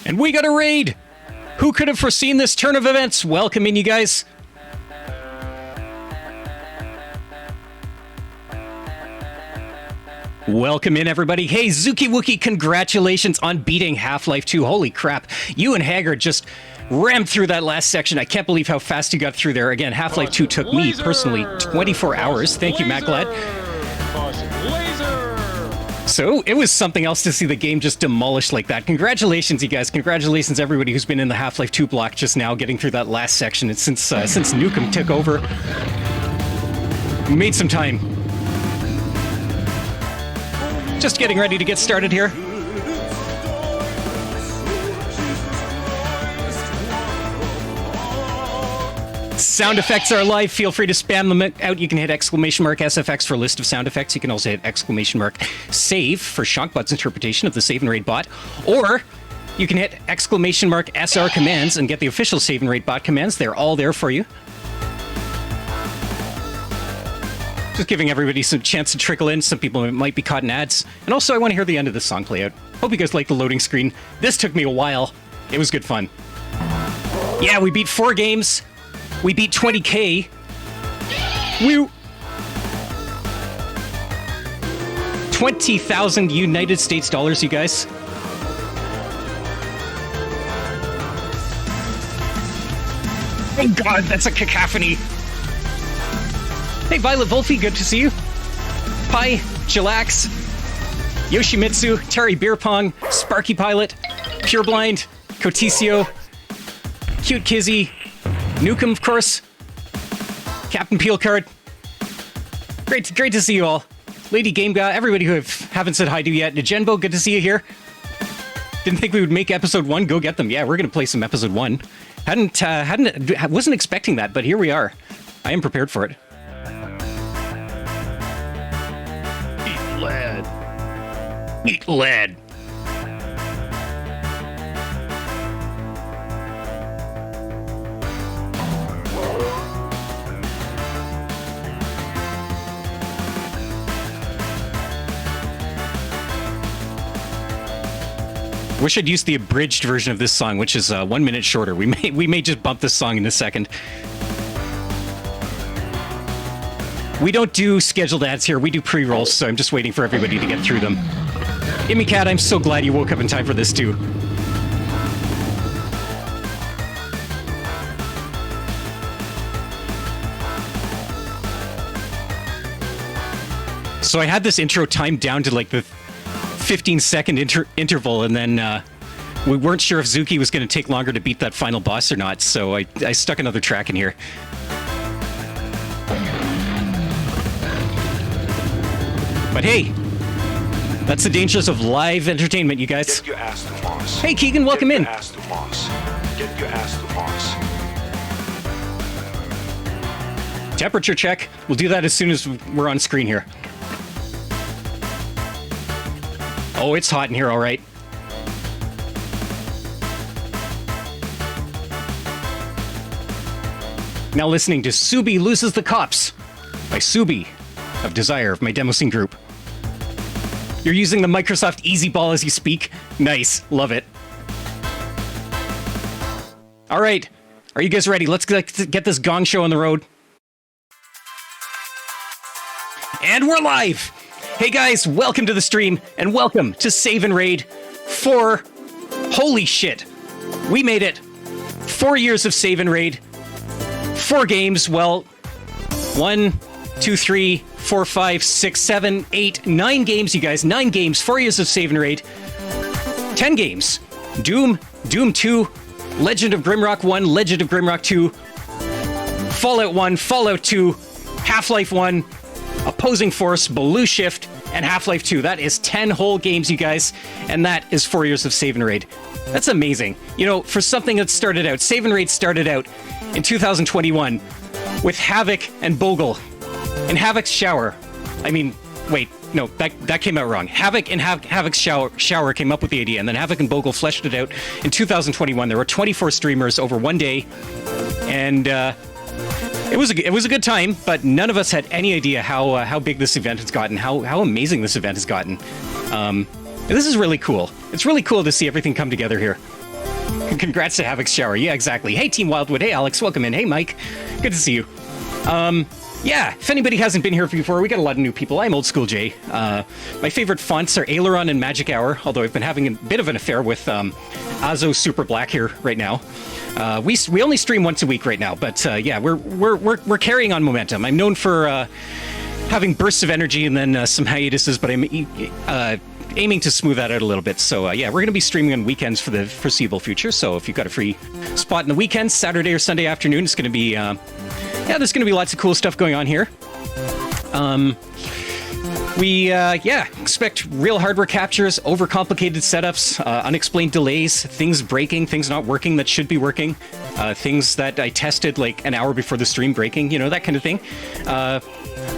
And we got a raid! Who could have foreseen this turn of events? Welcome in, you guys. Welcome in, everybody. Hey, Zuki Wookie, congratulations on beating Half-Life 2. Holy crap. You and Haggard just rammed through that last section. I can't believe how fast you got through there. Again, Half-Life 2 took me, personally, 24 hours. Thank you, Matt Glad. So, it was something else to see the game just demolished like that. Congratulations, you guys. Congratulations, everybody who's been in the Half-Life 2 block just now, getting through that last section. It's since Nukem took over. We made some time. Just getting ready to get started here. Sound effects are live. Feel free to spam them out. You can hit !SFX for a list of sound effects. You can also hit !save for Shockbot's interpretation of the Save and Raid bot. Or you can hit !SR commands and get the official Save and Raid bot commands. They're all there for you. Just giving everybody some chance to trickle in. Some people might be caught in ads. And also, I want to hear the end of this song play out. Hope you guys like the loading screen. This took me a while. It was good fun. Yeah, we beat 4 games. We beat 20K. Woo! 20,000 United States dollars, you guys. Oh god, that's a cacophony. Hey, Violet Wolfie, good to see you. Pi, Chillax, Yoshimitsu, Terry Beer Pong, Sparky Pilot, Pureblind, Coticio, Cute Kizzy, Nukem, of course, Captain Peelcard. Great to see you all. Lady Game Guy, everybody who haven't said hi to yet. Najenbo, good to see you here. Didn't think we would make episode 1. Go get them. Yeah, we're gonna play some episode 1. Wasn't expecting that, but here we are. I am prepared for it. Eat lead. Eat lead. Wish I'd used the abridged version of this song, which is 1 minute shorter. We may just bump this song in a second. We don't do scheduled ads here. We do pre-rolls, so I'm just waiting for everybody to get through them. Immy Cat, I'm so glad you woke up in time for this too. So I had this intro timed down to like the 15-second interval, and then we weren't sure if Zuki was going to take longer to beat that final boss or not, so I stuck another track in here. But hey, that's the dangers of live entertainment, you guys. Get your ass to Mars. Hey, Keegan, welcome in. Get your ass to Mars. Get your ass to Mars. Temperature check. We'll do that as soon as we're on screen here. Oh, it's hot in here, all right. Now listening to Subi Loses the Cops by Subi of Desire of my demo scene group. You're using the Microsoft Easy Ball as you speak. Nice. Love it. All right. Are you guys ready? Let's get this gong show on the road. And we're live! Hey guys, welcome to the stream, and welcome to Save and Raid 4. Holy shit. We made it. 4 years of Save and Raid. 4 games, well, 1, 2, 3, 4, 5, 6, 7, 8, 9 games, you guys. 9 games, 4 years of Save and Raid. 10 games. Doom, Doom 2, Legend of Grimrock 1, Legend of Grimrock 2, Fallout 1, Fallout 2, Half-Life 1, Opposing Force, Blue Shift, and Half-Life 2. That is 10 whole games, you guys, and that is 4 years of Save and Raid. That's amazing. You know, for something that started out, Save and Raid started out in 2021 with Havoc and Bogle. In Havoc's shower. I mean, wait, no, that came out wrong. Havoc and Havoc's shower came up with the idea, and then Havoc and Bogle fleshed it out in 2021. There were 24 streamers over one day, and it was a good time, but none of us had any idea how big this event has gotten, how amazing this event has gotten. This is really cool. It's really cool to see everything come together here. Congrats to Havoc's Shower. Yeah, exactly. Hey, Team Wildwood. Hey, Alex. Welcome in. Hey, Mike. Good to see you. Yeah, if anybody hasn't been here before, we got a lot of new people. I'm oldskooljay. My favorite fonts are Aileron and Magic Hour, although I've been having a bit of an affair with Azo Super Black here right now. We only stream once a week right now, but yeah, we're carrying on momentum. I'm known for having bursts of energy and then some hiatuses, but I'm aiming to smooth that out a little bit. So yeah, we're going to be streaming on weekends for the foreseeable future. So if you've got a free spot in the weekends, Saturday or Sunday afternoon, it's going to be yeah, there's going to be lots of cool stuff going on here. We expect real hardware captures, overcomplicated setups, unexplained delays, things breaking, things not working that should be working, things that I tested like an hour before the stream breaking, you know, that kind of thing.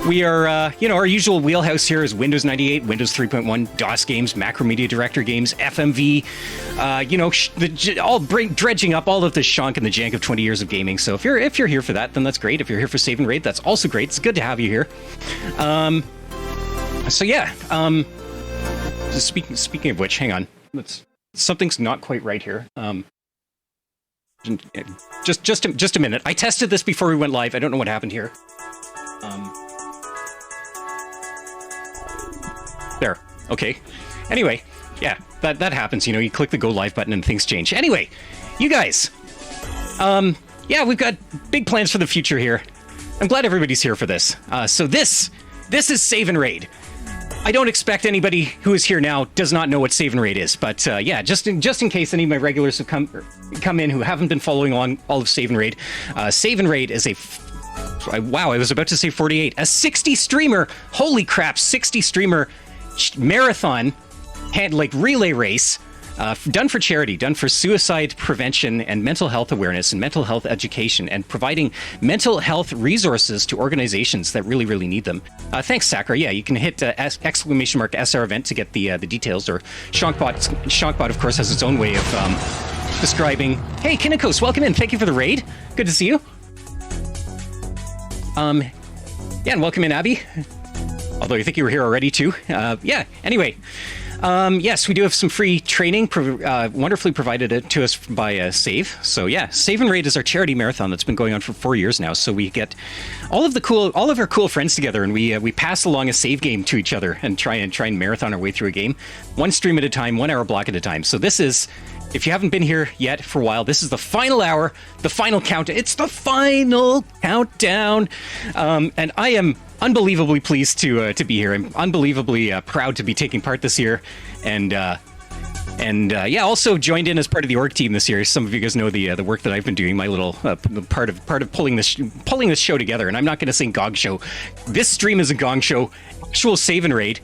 We are, you know, our usual wheelhouse here is Windows 98, Windows 3.1, DOS games, Macromedia Director games, FMV, you know, dredging up all of the shonk and the jank of 20 years of gaming. So if you're here for that, then that's great. If you're here for Save and Raid, that's also great. It's good to have you here. So yeah, speaking of which, hang on, something's not quite right here. Just a minute. I tested this before we went live. I don't know what happened here. There. Okay. Anyway, yeah, that happens. You know, you click the go live button and things change. Anyway, you guys, yeah, we've got big plans for the future here. I'm glad everybody's here for this. So this is Save and Raid. I don't expect anybody who is here now does not know what Save and Raid is, but yeah, just in case any of my regulars have come in who haven't been following along all of Save and Raid is a wow, I was about to say 48, a 60 streamer, holy crap, 60 streamer marathon, like relay race, done for charity, done for suicide prevention and mental health awareness and mental health education and providing mental health resources to organizations that really, really need them. Thanks, Sakura. Yeah, you can hit exclamation mark SR event to get the details, or Shonkbot, of course, has its own way of describing. Hey, Kinnikos, welcome in. Thank you for the raid. Good to see you. Yeah, and welcome in, Abby. Although I think you were here already, too. Yeah, anyway. Yes, we do have some free training wonderfully provided to us by Save. So yeah, Save and Raid is our charity marathon that's been going on for 4 years now. So we get all of our cool friends together, and we pass along a save game to each other and try and marathon our way through a game, one stream at a time, 1 hour block at a time. So this is, if you haven't been here yet for a while, this is the final hour, the final count. It's the final countdown, and I am unbelievably pleased to be here. I'm unbelievably proud to be taking part this year, and yeah, also joined in as part of the org team this year. Some of you guys know the work that I've been doing, my little part of pulling this show together. And I'm not going to say gong show. This stream is a gong show. Actual Save and Raid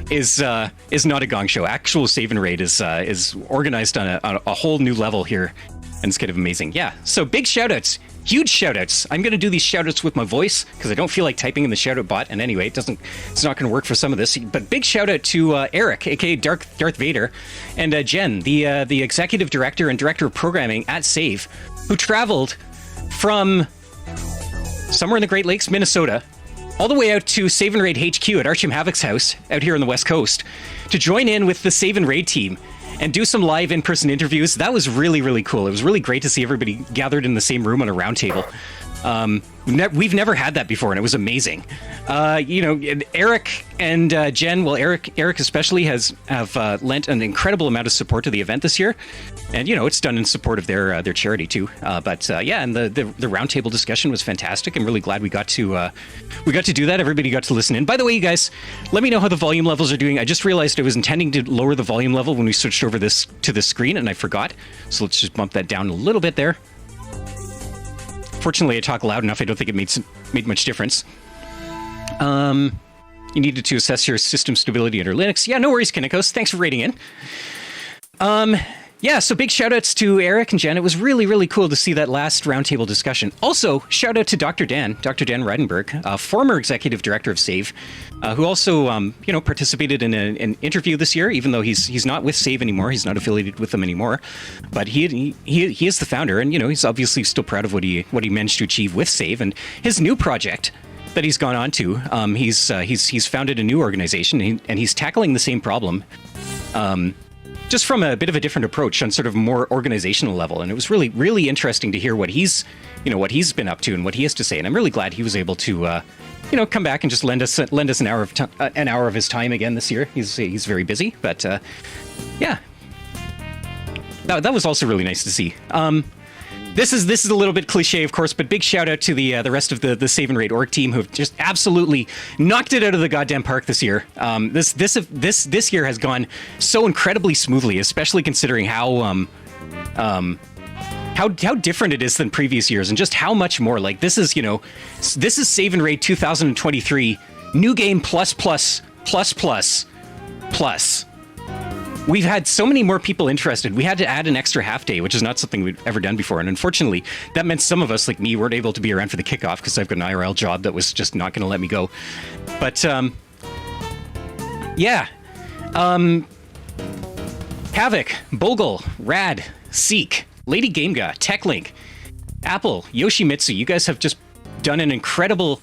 is not a gong show. Actual Save and Raid is organized on a whole new level here, and it's kind of amazing. Yeah. So big shout outs. Huge shout-outs. I'm going to do these shout-outs with my voice because I don't feel like typing in the shout-out bot. And anyway, it's not going to work for some of this. But big shout-out to Eric, a.k.a. Darth Vader, and Jen, the executive director and director of programming at Save, who traveled from somewhere in the Great Lakes, Minnesota, all the way out to Save and Raid HQ at Archim Havoc's house out here on the West Coast to join in with the Save and Raid team and do some live in-person interviews. That was really, really cool. It was really great to see everybody gathered in the same room on a round table. We've never had that before, and it was amazing. You know, Eric and Jen, well, Eric especially have lent an incredible amount of support to the event this year, and you know, it's done in support of their charity too. But yeah, and the roundtable discussion was fantastic. I'm really glad we got to do that. Everybody got to listen in. By the way, you guys, let me know how the volume levels are doing. I just realized I was intending to lower the volume level when we switched over to this screen, and I forgot. So let's just bump that down a little bit there. Fortunately, I talk loud enough. I don't think it made much difference. You needed to assess your system stability under Linux. Yeah, no worries, Kinnikos. Thanks for rating in. Yeah, so big shout outs to Eric and Jen. It was really, really cool to see that last roundtable discussion. Also, shout out to Dr. Dan Reidenberg, former executive director of Save, who also, you know, participated in an interview this year, even though he's not with Save anymore. He's not affiliated with them anymore. But he is the founder, and, you know, he's obviously still proud of what he managed to achieve with Save and his new project that he's gone on to. He's founded a new organization, and he's tackling the same problem. just from a bit of a different approach on sort of more organizational level. And it was really, really interesting to hear what he's been up to and what he has to say. And I'm really glad he was able to, come back and just lend us an hour of his time again this year. He's very busy, but yeah, that was also really nice to see. This is a little bit cliche, of course, but big shout out to the rest of the Save&Raid org team who have just absolutely knocked it out of the goddamn park this year. This year has gone so incredibly smoothly, especially considering how different it is than previous years, and just how much more. Like this is Save&Raid 2023, new game plus. We've had so many more people interested. We had to add an extra half day, which is not something we've ever done before. And unfortunately, that meant some of us, like me, weren't able to be around for the kickoff because I've got an IRL job that was just not going to let me go. But yeah. Havoc, Bogle, Rad, Seek, Lady Gamega, TechLink, Apple, Yoshimitsu, you guys have just done an incredible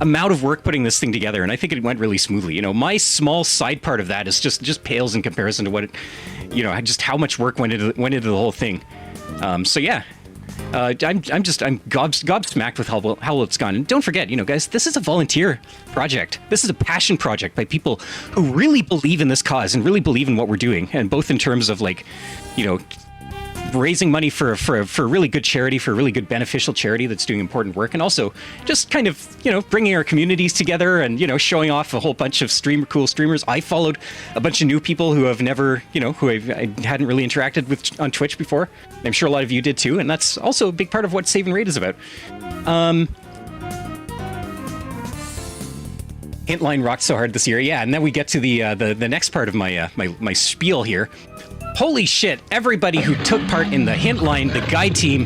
amount of work putting this thing together, and I think it went really smoothly. My small side part of that is just pales in comparison to what it, just how much work went into the whole thing. So yeah, I'm gobsmacked with how well it's gone. And don't forget, guys, this is a volunteer project. This is a passion project by people who really believe in this cause and really believe in what we're doing, and both in terms of raising money for a really good charity, for a really good beneficial charity that's doing important work, and also just kind of bringing our communities together and showing off a whole bunch of cool streamers. I followed a bunch of new people who have never who I hadn't really interacted with on Twitch before. I'm sure a lot of you did too, and that's also a big part of what Save&Raid is about. Hintline rocked so hard this year, yeah, and then we get to the next part of my my spiel here. Holy shit, everybody who took part in the Hintline, the guide team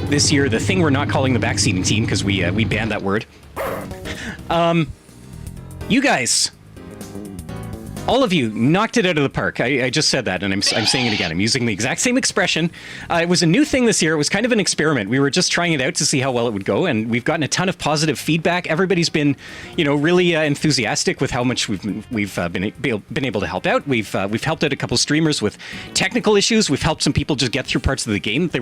this year, the thing we're not calling the backseating team because we banned that word. You guys, all of you knocked it out of the park. I just said that, and I'm saying it again. I'm using the exact same expression. It was a new thing this year. It was kind of an experiment. We were just trying it out to see how well it would go, and we've gotten a ton of positive feedback. Everybody's been, really enthusiastic with how much we've been able to help out. We've helped out a couple streamers with technical issues. We've helped some people just get through parts of the game that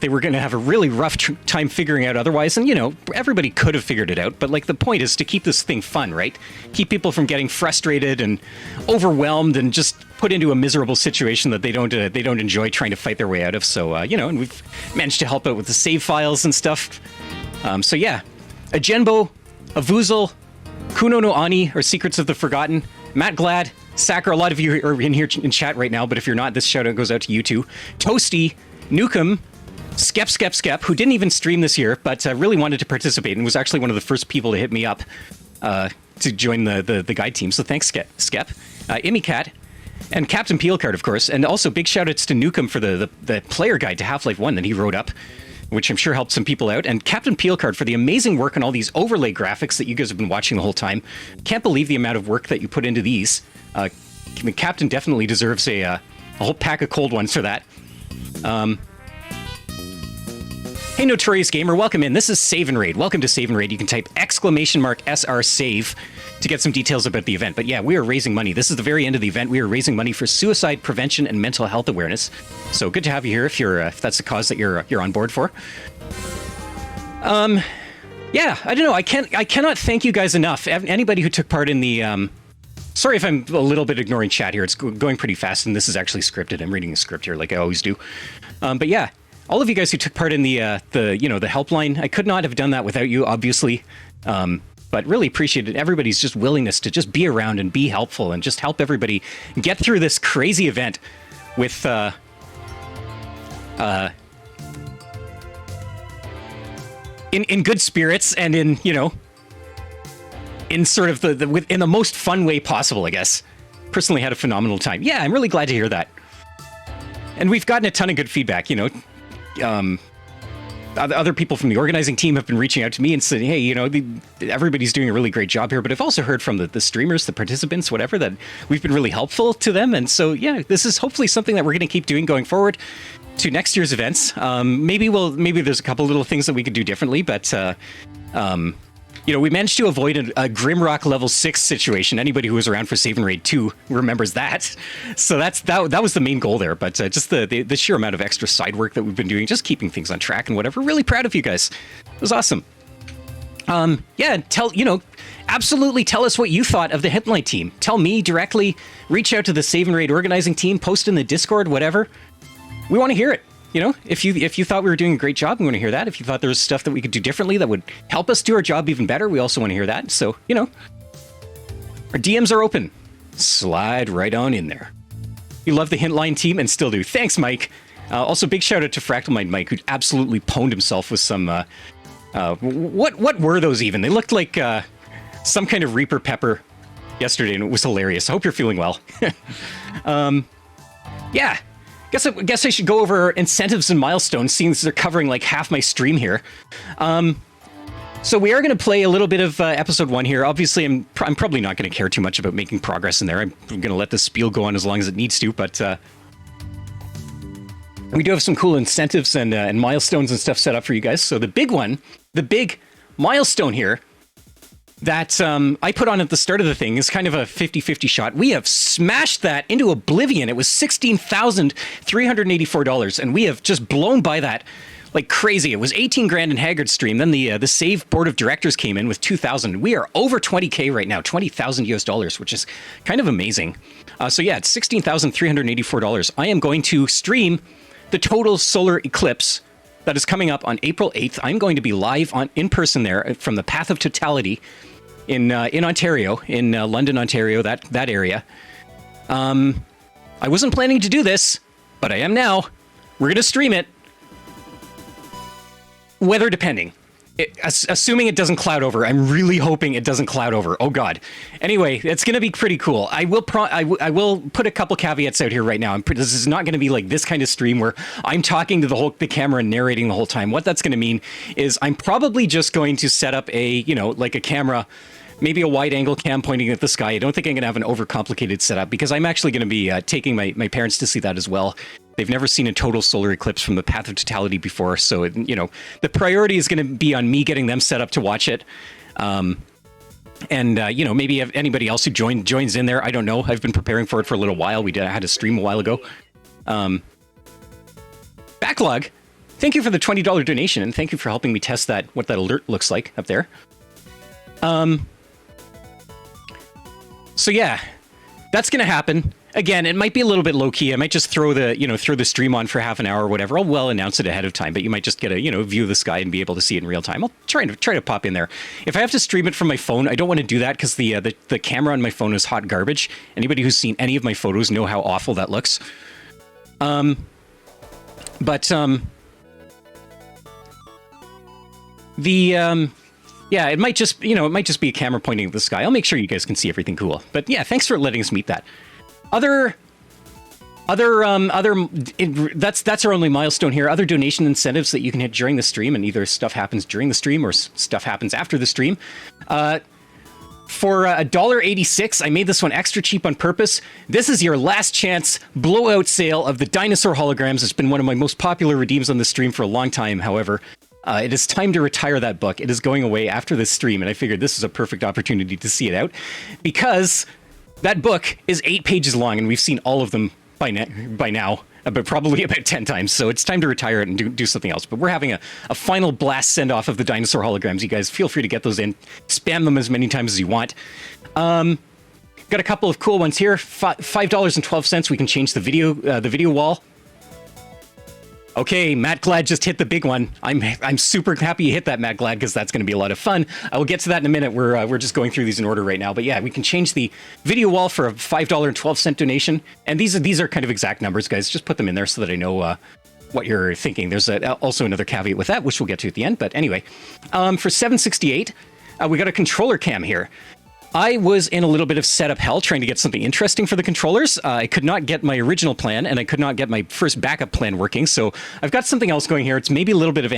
they were going to have a really rough time figuring out otherwise. And, everybody could have figured it out. But, the point is to keep this thing fun, right? Keep people from getting frustrated and overwhelmed and just put into a miserable situation that they don't enjoy trying to fight their way out of. So, and we've managed to help out with the save files and stuff. So, yeah. Ajenbo, Avuzal, Kuno no Ani, or Secrets of the Forgotten, Matt Glad, Sacker, a lot of you are in here in chat right now, but if you're not, this shout out goes out to you too. Toasty, Nukem, Skep, who didn't even stream this year, but really wanted to participate and was actually one of the first people to hit me up to join the guide team. So thanks, Skep. Imicat, and Captain Peelcard, of course. And also big shout outs to Nukem for the player guide to Half-Life 1 that he wrote up, which I'm sure helped some people out. And Captain Peelcard for the amazing work on all these overlay graphics that you guys have been watching the whole time. Can't believe the amount of work that you put into these. The Captain definitely deserves a whole pack of cold ones for that. Hey, Notorious Gamer, welcome in. This is Save&Raid. Welcome to Save&Raid. You can type !SR save to get some details about the event. But yeah, we are raising money. This is the very end of the event. We are raising money for suicide prevention and mental health awareness. So good to have you here if that's a cause that you're on board for. Yeah, I don't know. I cannot thank you guys enough. Anybody who took part in the sorry if I'm a little bit ignoring chat here. It's going pretty fast, and this is actually scripted. I'm reading a script here like I always do. But yeah, all of you guys who took part in the helpline, I could not have done that without you, obviously. But really appreciated everybody's just willingness to just be around and be helpful and just help everybody get through this crazy event with in good spirits and in sort of in the most fun way possible, I guess. Personally had a phenomenal time. Yeah, I'm really glad to hear that. And we've gotten a ton of good feedback, other people from the organizing team have been reaching out to me and saying, hey, everybody's doing a really great job here. But I've also heard from the streamers, the participants, whatever, that we've been really helpful to them. And so, yeah, this is hopefully something that we're going to keep doing going forward to next year's events. Maybe there's a couple little things that we could do differently, but You know, we managed to avoid a Grimrock level 6 situation. Anybody who was around for Save and Raid 2 remembers that. So that was the main goal there. But just the sheer amount of extra side work that we've been doing, just keeping things on track and whatever. Really proud of you guys. It was awesome. Yeah, absolutely tell us what you thought of the Hitline team. Tell me directly. Reach out to the Save and Raid organizing team. Post in the Discord, whatever. We want to hear it. You know, if you thought we were doing a great job, we want to hear that. If you thought there was stuff that we could do differently that would help us do our job even better, we also want to hear that. So, you know, our DMs are open. Slide right on in there. You love the Hintline team and still do. Thanks, Mike. Also, big shout out to Fractal Mind Mike, who absolutely pwned himself with some... what were those even? They looked like some kind of Reaper Pepper yesterday, and it was hilarious. I hope you're feeling well. Yeah. Guess I should go over incentives and milestones, seeing as they're covering like half my stream here. So we are going to play a little bit of episode 1 here. Obviously, I'm probably not going to care too much about making progress in there. I'm going to let the spiel go on as long as it needs to, but we do have some cool incentives and milestones and stuff set up for you guys. So the big milestone here that I put on at the start of the thing is kind of a 50-50 shot. We have smashed that into oblivion. It was $16,384, and we have just blown by that like crazy. It was 18 grand in Haggard's stream. Then the Save board of directors came in with 2,000. We are over 20K right now, 20,000 US dollars, which is kind of amazing. So yeah, it's $16,384. I am going to stream the total solar eclipse that is coming up on April 8th. I'm going to be live in person there from the Path of Totality in Ontario, in London, Ontario, that area. I wasn't planning to do this, but I am now. We're going to stream it. Weather depending. Assuming it doesn't cloud over. I'm really hoping it doesn't cloud over. Oh God. Anyway, it's going to be pretty cool. I will put a couple caveats out here right now. This is not going to be like this kind of stream where I'm talking to the camera and narrating the whole time. What that's going to mean is I'm probably just going to set up like a camera, maybe a wide angle cam pointing at the sky. I don't think I'm going to have an overcomplicated setup because I'm actually going to be taking my parents to see that as well. They've never seen a total solar eclipse from the Path of Totality before. So, the priority is going to be on me getting them set up to watch it. Maybe if anybody else who joins in there, I don't know. I've been preparing for it for a little while. I had a stream a while ago. Backlog, thank you for the $20 donation, and thank you for helping me test what that alert looks like up there. So yeah, that's going to happen. Again, it might be a little bit low key. I might just throw the stream on for half an hour or whatever. I'll announce it ahead of time, but you might just get a view of the sky and be able to see it in real time. I'll try to pop in there. If I have to stream it from my phone, I don't want to do that because the camera on my phone is hot garbage. Anybody who's seen any of my photos know how awful that looks. Yeah, it might just be a camera pointing at the sky. I'll make sure you guys can see everything cool. But yeah, thanks for letting us meet that. That's our only milestone here. Other donation incentives that you can hit during the stream, and either stuff happens during the stream or stuff happens after the stream. For $1.86, I made this one extra cheap on purpose. This is your last chance blowout sale of the dinosaur holograms. It's been one of my most popular redeems on the stream for a long time. However, it is time to retire that book. It is going away after this stream, and I figured this is a perfect opportunity to see it out because that book is 8 pages long, and we've seen all of them by now, but probably about 10 times. So it's time to retire it and do something else. But we're having a final blast send-off of the dinosaur holograms. You guys feel free to get those in. Spam them as many times as you want. Got a couple of cool ones here. $5.12. We can change the video wall. Okay, Matt Glad just hit the big one. I'm super happy you hit that, Matt Glad, because that's going to be a lot of fun. I will get to that in a minute. We're just going through these in order right now. But yeah, we can change the video wall for a $5.12 donation. And these are kind of exact numbers, guys. Just put them in there so that I know what you're thinking. There's also another caveat with that, which we'll get to at the end. But anyway, for $7.68, we got a controller cam here. I was in a little bit of setup hell trying to get something interesting for the controllers. I could not get my original plan, and I could not get my first backup plan working. So I've got something else going here. It's maybe a little bit of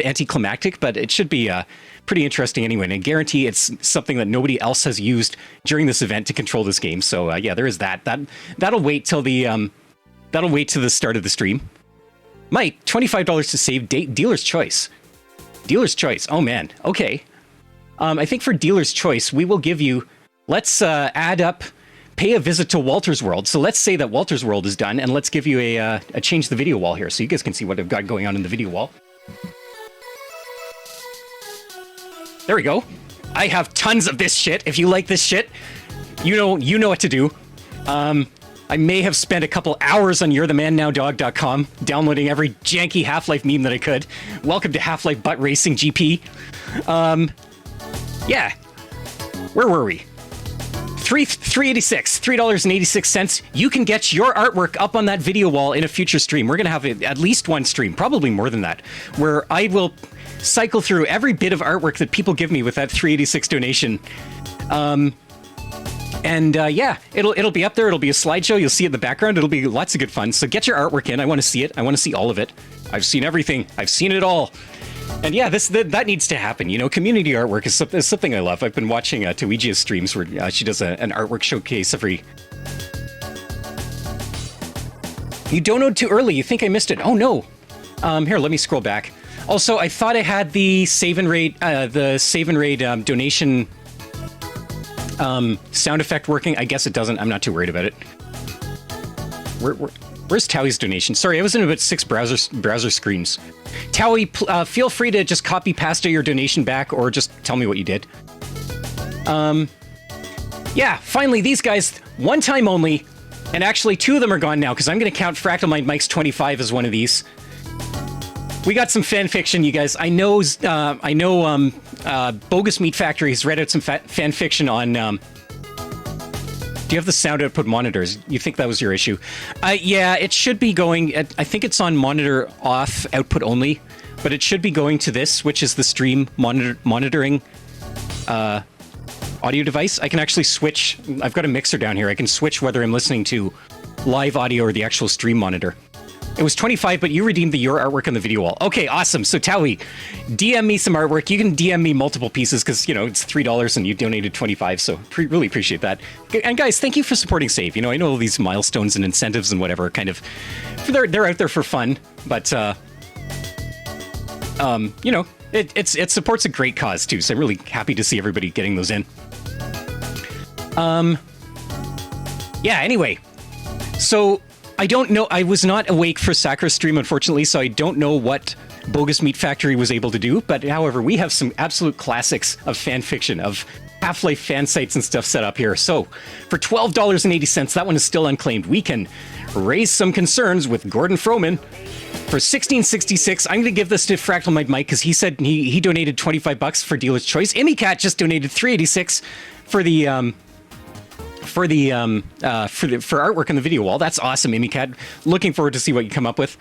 anticlimactic, but it should be pretty interesting anyway. And I guarantee it's something that nobody else has used during this event to control this game. So yeah, there is that. That'll wait till the start of the stream. Mike, $25 to save. Dealer's choice. Dealer's choice. Oh man. Okay. I think for dealer's choice, we will give you, let's add up, pay a visit to Walter's World. So let's say that Walter's World is done, and let's give you a change the video wall here so you guys can see what I've got going on in the video wall. There we go. I have tons of this shit. If you like this shit, you know what to do. I may have spent a couple hours on you'rethemannowdog.com downloading every janky Half-Life meme that I could. Welcome to Half-Life Butt Racing GP. Yeah. Where were we? $3.86. You can get your artwork up on that video wall in a future stream. We're going to have at least one stream, probably more than that, where I will cycle through every bit of artwork that people give me with that $3.86 donation. Yeah, it'll be up there. It'll be a slideshow. You'll see it in the background. It'll be lots of good fun. So get your artwork in. I want to see it. I want to see all of it. I've seen everything. I've seen it all. And yeah, that needs to happen. You know, community artwork is something I love. I've been watching Tuigia's streams where she does an artwork showcase every... You donated too early. You think I missed it? Oh, no. Here, let me scroll back. Also, I thought I had the Save&Raid donation sound effect working. I guess it doesn't. I'm not too worried about it. Where's Towie's donation? Sorry, I was in about 6 browser screens. Towie, feel free to just copy pasta your donation back, or just tell me what you did. Yeah, finally, these guys, one time only, and actually 2 of them are gone now, because I'm going to count Fractal Mind Mike's 25 as one of these. We got some fan fiction, you guys. I know Bogus Meat Factory has read out some fan fiction on... Do you have the sound output monitors? You think that was your issue? Yeah, it should be going... I think it's on monitor off, output only, but it should be going to this, which is the stream monitoring audio device. I can actually switch... I've got a mixer down here. I can switch whether I'm listening to live audio or the actual stream monitor. It was 25, but you redeemed your artwork on the video wall. Okay, awesome. So Towie, DM me some artwork. You can DM me multiple pieces because, you know, it's $3 and you donated 25, so really appreciate that. And guys, thank you for supporting Save. You know, I know all these milestones and incentives and whatever kind of... They're out there for fun, but, you know, it supports a great cause, too, so I'm really happy to see everybody getting those in. Yeah, anyway. So... I don't know. I was not awake for Sakra's stream, unfortunately, so I don't know what Bogus Meat Factory was able to do. But however, we have some absolute classics of fan fiction, of Half-Life fan sites and stuff set up here. So for $12.80, that one is still unclaimed. We can raise some concerns with Gordon Froman. For $16.66, I'm going to give this to Fractal Mind Mike because he said he donated $25 for dealer's choice. Cat just donated $3.86 for the... for artwork on the video wall. That's awesome, Cat. Looking forward to see what you come up with.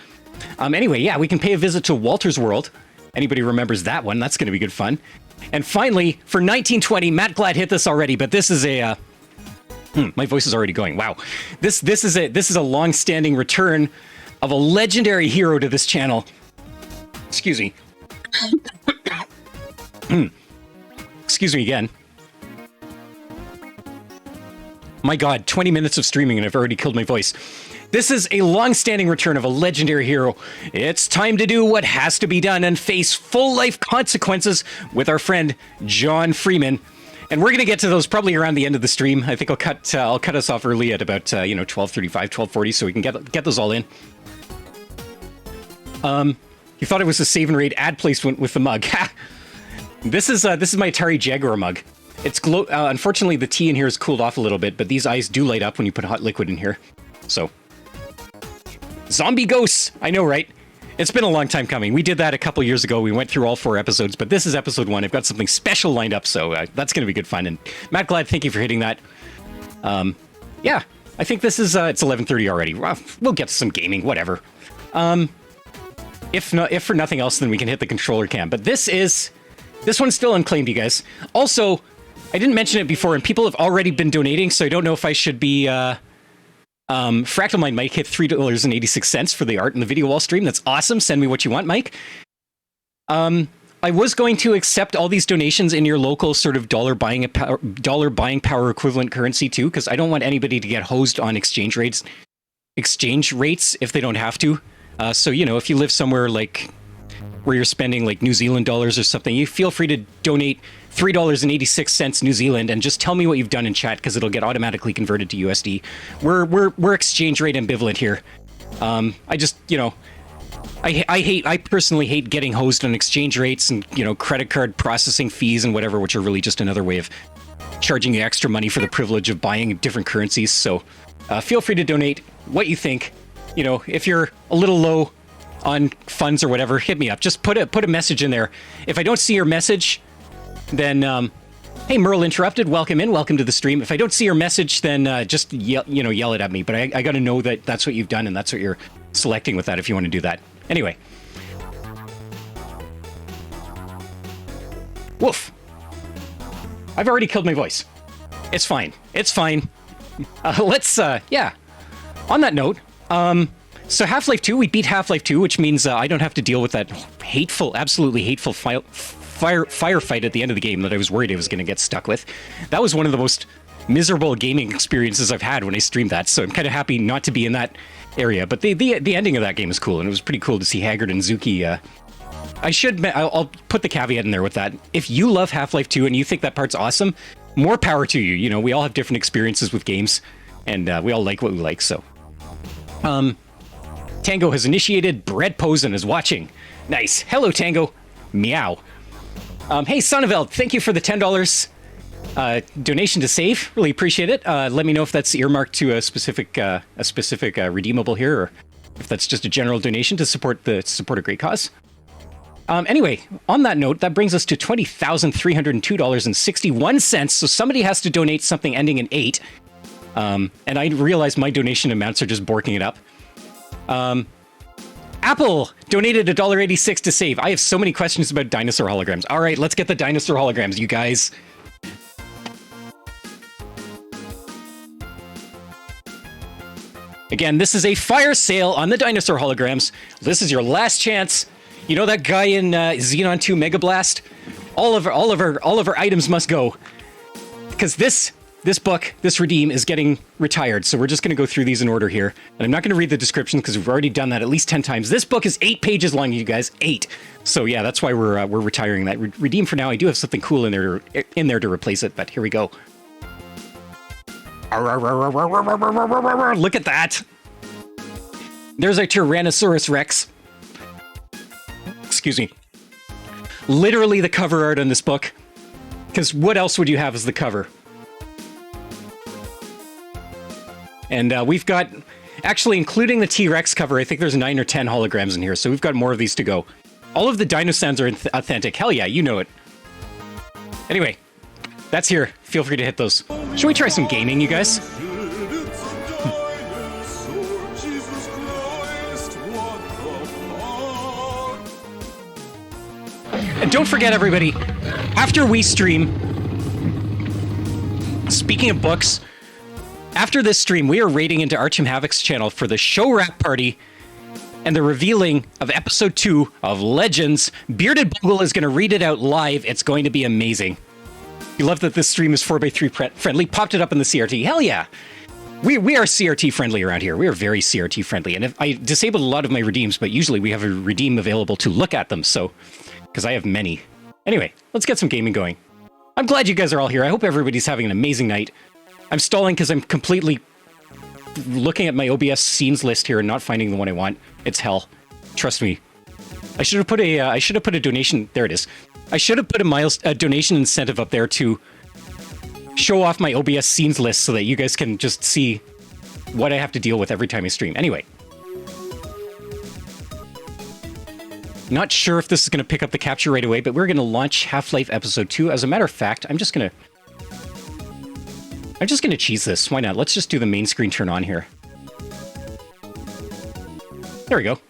Anyway, yeah, we can pay a visit to Walter's World. Anybody remembers that one? That's going to be good fun. And finally, for $19.20, Matt Glad hit this already, but this is a... my voice is already going. Wow. This is a long-standing return of a legendary hero to this channel. Excuse me. Excuse me again. My God, 20 minutes of streaming and I've already killed my voice. This is a long-standing return of a legendary hero. It's time to do what has to be done and face full life consequences with our friend John Freeman. And we're going to get to those probably around the end of the stream. I think I'll cut us off early at about 12:35, 12:40, so we can get those all in. You thought it was a Save&Raid ad placement with the mug. This is my Atari Jaguar mug. It's unfortunately, the tea in here is cooled off a little bit, but these eyes do light up when you put hot liquid in here. So, zombie ghosts! I know, right? It's been a long time coming. We did that a couple years ago. We went through all 4 episodes, but this is episode 1. I've got something special lined up, so that's going to be good fun. And Matt Glad, thank you for hitting that. Yeah, I think this is it's 11:30 already. We'll get to some gaming, whatever. If for nothing else, then we can hit the controller cam. But this one's still unclaimed, you guys. Also, I didn't mention it before, and people have already been donating, so I don't know if I should be... Fractal Mind Mike hit $3.86 for the art in the video wall stream. That's awesome. Send me what you want, Mike. I was going to accept all these donations in your local sort of dollar buying power equivalent currency, too, because I don't want anybody to get hosed on exchange rates if they don't have to. So, you know, if you live somewhere like... where you're spending like New Zealand dollars or something, you feel free to donate $3.86 New Zealand and just tell me what you've done in chat because it'll get automatically converted to USD. We're exchange rate ambivalent here. I just, you know, I personally hate getting hosed on exchange rates and, you know, credit card processing fees and whatever, which are really just another way of charging you extra money for the privilege of buying different currencies. So feel free to donate what you think. You know, if you're a little low on funds or whatever, hit me up. Just put a message in there. If I don't see your message, then hey, Merle interrupted. Welcome in. Welcome to the stream. If I don't see your message, then just yell it at me. But I got to know that that's what you've done and that's what you're selecting with that if you want to do that. Anyway. Woof. I've already killed my voice. It's fine. It's fine. Let's, yeah. On that note, so Half-Life 2, we beat Half-Life 2, which means I don't have to deal with that hateful, absolutely hateful firefight at the end of the game that I was worried I was going to get stuck with. That was one of the most miserable gaming experiences I've had when I streamed that, so I'm kind of happy not to be in that area. But the ending of that game is cool, and it was pretty cool to see Haggard and Zuki. I'll put the caveat in there with that. If you love Half-Life 2 and you think that part's awesome, more power to you. You know, we all have different experiences with games, and we all like what we like, so. Tango has initiated, Bread Pose and is watching. Nice. Hello, Tango. Meow. Hey, Sonaveld, thank you for the $10 donation to Save. Really appreciate it. Let me know if that's earmarked to a specific redeemable here, or if that's just a general donation to support a great cause. Anyway, on that note, that brings us to $20,302.61. So somebody has to donate something ending in 8. And I realize my donation amounts are just borking it up. Apple donated $1.86 to Save. I have so many questions about dinosaur holograms. All right, let's get the dinosaur holograms, you guys. Again, this is a fire sale on the dinosaur holograms. This is your last chance. You know that guy in Xenon 2 Mega Blast? All of our items must go. Because this book, this redeem, is getting retired. So we're just going to go through these in order here. And I'm not going to read the descriptions because we've already done that at least 10 times. This book is 8 pages long, you guys. 8. So yeah, that's why we're retiring that. Redeem for now. I do have something cool in there to replace it, but here we go. Look at that. There's our Tyrannosaurus Rex. Excuse me. Literally the cover art on this book. Because what else would you have as the cover? And we've got, actually including the T-Rex cover, I think there's 9 or 10 holograms in here, so we've got more of these to go. All of the dino sounds are authentic. Hell yeah, you know it. Anyway, that's here. Feel free to hit those. Should we try some gaming, you guys? And don't forget, everybody, after we stream, speaking of books, after this stream, we are raiding into Archim Havoc's channel for the show wrap party and the revealing of episode 2 of Legends. Bearded Bogle is going to read it out live. It's going to be amazing. You love that this stream is 4x3 friendly. Popped it up in the CRT. Hell yeah. We are CRT friendly around here. We are very CRT friendly. And if I disabled a lot of my redeems, but usually we have a redeem available to look at them. So, because I have many. Anyway, let's get some gaming going. I'm glad you guys are all here. I hope everybody's having an amazing night. I'm stalling because I'm completely looking at my OBS scenes list here and not finding the one I want. It's hell. Trust me. I should have put a donation. There it is. I should have put a donation incentive up there to show off my OBS scenes list so that you guys can just see what I have to deal with every time I stream. Anyway. Not sure if this is going to pick up the capture right away, but we're going to launch Half-Life Episode 2. As a matter of fact, I'm just going to cheese this. Why not? Let's just do the main screen turn on here. There we go.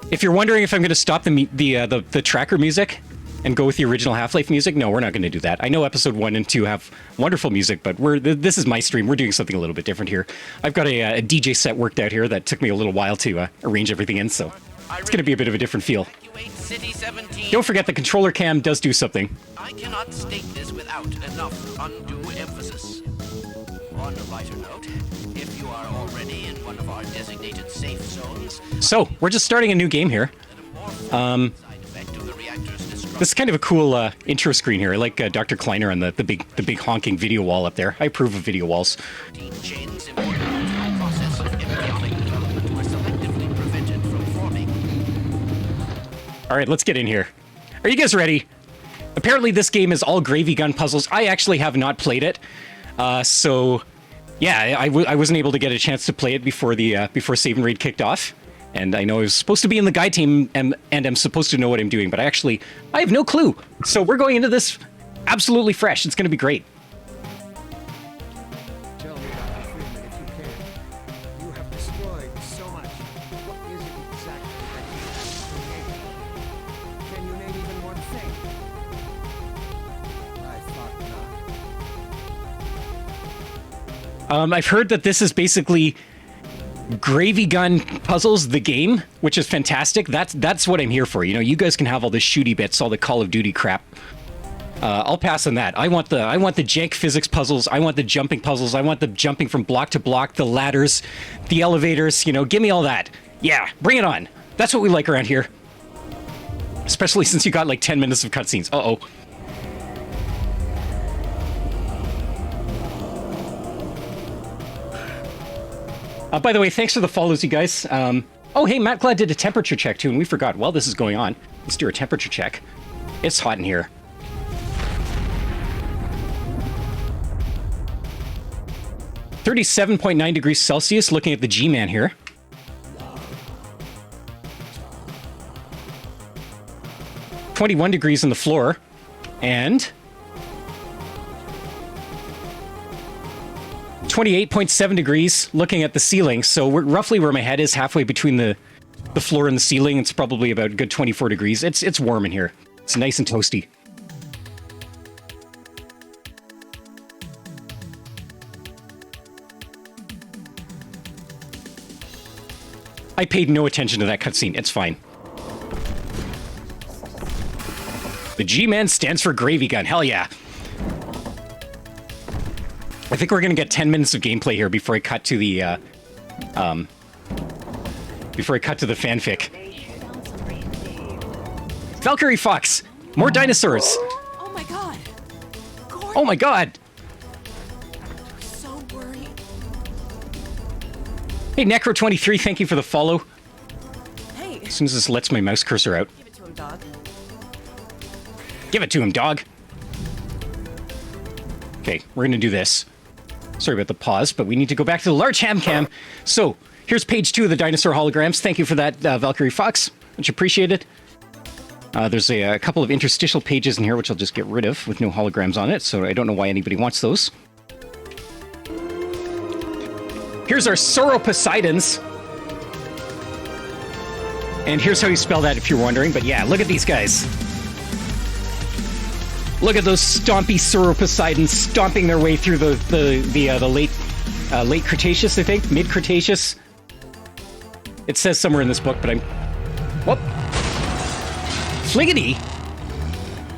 If you're wondering if I'm going to stop the tracker music and go with the original Half-Life music, no, we're not going to do that. I know episode 1 and 2 have wonderful music, but this is my stream. We're doing something a little bit different here. I've got a DJ set worked out here that took me a little while to arrange everything in, so it's going to be a bit of a different feel. Don't forget the controller cam does do something. I cannot state this without enough undue emphasis. On a lighter note, if you are already in one of our designated safe zones, So, we're just starting a new game here. side effect of the reactor's destruction. This is kind of a cool intro screen here. I like Dr. Kleiner on the big honking video wall up there. I approve of video walls. Chains important to the process of embryonic development are selectively prevented from forming. All right, let's get in here. Are you guys ready? Apparently this game is all gravy gun puzzles. I actually have not played it. So, yeah, I wasn't able to get a chance to play it before before Save and Raid kicked off. And I know I was supposed to be in the guide team and I'm supposed to know what I'm doing, but I have no clue. So we're going into this absolutely fresh. It's going to be great. Tell me, Dr. Freeman, if you can. You have destroyed so much. What is it exactly that you have created? Can you name even one thing? I thought not. I've heard that this is basically Gravy Gun Puzzles, the game, which is fantastic. That's what I'm here for. You know, you guys can have all the shooty bits, all the Call of Duty crap. I'll pass on that. I want the jank physics puzzles. I want the jumping puzzles. I want the jumping from block to block, the ladders, the elevators. You know, give me all that. Yeah, bring it on. That's what we like around here. Especially since you got like 10 minutes of cutscenes. Uh-oh. By the way, thanks for the follows, you guys. Oh, hey, Matt Glad did a temperature check, too, and we forgot. While this is going on, let's do a temperature check. It's hot in here. .9 degrees Celsius, looking at the G-Man here. .21 degrees on the floor. And 28.7 degrees looking at the ceiling. So we're roughly where my head is, halfway between the floor and the ceiling. It's probably about a good 24 degrees. It's warm in here. It's nice and toasty. I paid no attention to that cutscene. It's fine. The G-Man stands for Gravy Gun. Hell yeah. I think we're gonna get 10 minutes of gameplay here before I cut to the fanfic. Valkyrie Fox, more dinosaurs. Oh my god. Gordon, Oh my god. so worried. Hey Necro23, thank you for the follow. Hey, As soon as this lets my mouse cursor out, give it to him, dog. give it to him, dog. Okay, we're gonna do this. Sorry about the pause, but we need to go back to the large ham cam. So, here's page 2 of the dinosaur holograms. Thank you for that, Valkyrie Fox. Much appreciated. There's a couple of interstitial pages in here, which I'll just get rid of with no holograms on it, so I don't know why anybody wants those. Here's our Sauroposeidons. And here's how you spell that if you're wondering, but yeah, look at these guys. Look at those stompy Sauroposeidons stomping their way through the late Cretaceous, I think, mid Cretaceous. It says somewhere in this book, but I'm. Whoop!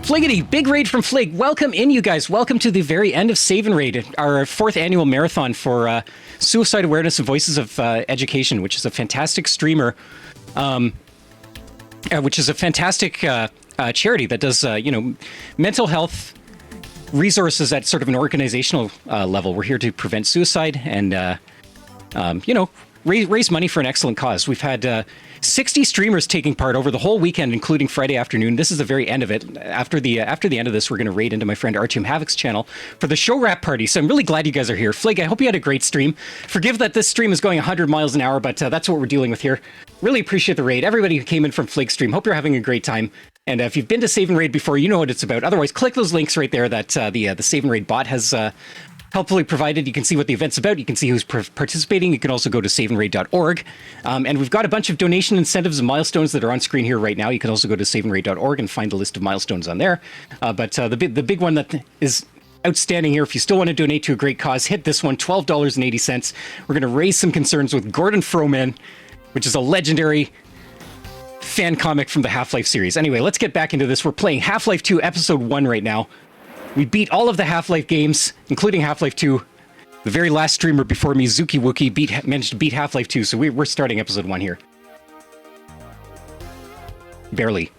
Fliggity, big raid from Flig. Welcome in, you guys. Welcome to the very end of Save and Raid, our 4th annual marathon for suicide awareness and voices of education, which is a fantastic streamer, which is a fantastic. Charity that does, mental health resources at sort of an organizational level. We're here to prevent suicide and, raise money for an excellent cause. We've had 60 streamers taking part over the whole weekend, including Friday afternoon. This is the very end of it. After the end of this, we're going to raid into my friend Artyom Havoc's channel for the show wrap party. So I'm really glad you guys are here. Flig, I hope you had a great stream. Forgive that this stream is going 100 miles an hour, but that's what we're dealing with here. Really appreciate the raid. Everybody who came in from Flig's stream, hope you're having a great time. And if you've been to Save and Raid before, you know what it's about. Otherwise, click those links right there that the Save and Raid bot has helpfully provided. You can see what the event's about. You can see who's participating. You can also go to saveandraid.org. And we've got a bunch of donation incentives and milestones that are on screen here right now. You can also go to saveandraid.org and find a list of milestones on there. But the big one that is outstanding here, if you still want to donate to a great cause, hit this one, $12.80. We're going to raise some concerns with Gordon Freeman, which is a legendary fan comic from the Half-Life series. Anyway, let's get back into this. We're playing Half-Life 2 Episode 1 right now. We beat all of the Half-Life games, including Half-Life 2, The very last streamer before me, Zuki Wookie, managed to beat Half-Life 2, so we're starting episode 1 here. Barely.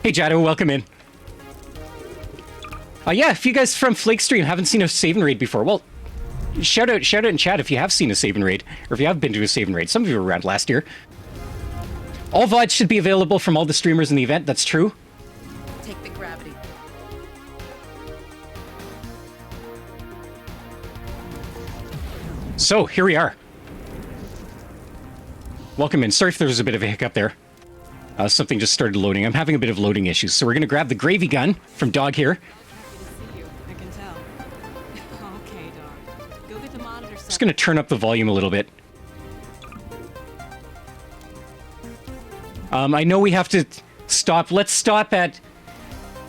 Hey Jado, welcome in. Yeah, if you guys from Flake Stream haven't seen a Save and Raid before, well, shout out in chat if you have seen a Save and Raid, or if you have been to a Save and Raid. Some of you were around last year. All VODs should be available from all the streamers in the event, that's true. Take the gravity. So, here we are. Welcome in. Sorry if there was a bit of a hiccup there. Something just started loading. I'm having a bit of loading issues, so we're going to grab the gravy gun from Dog here. Happy to see you. I can tell. Okay, Dog. Go get the monitor set. Just going to turn up the volume a little bit. I know we have to stop. Let's stop at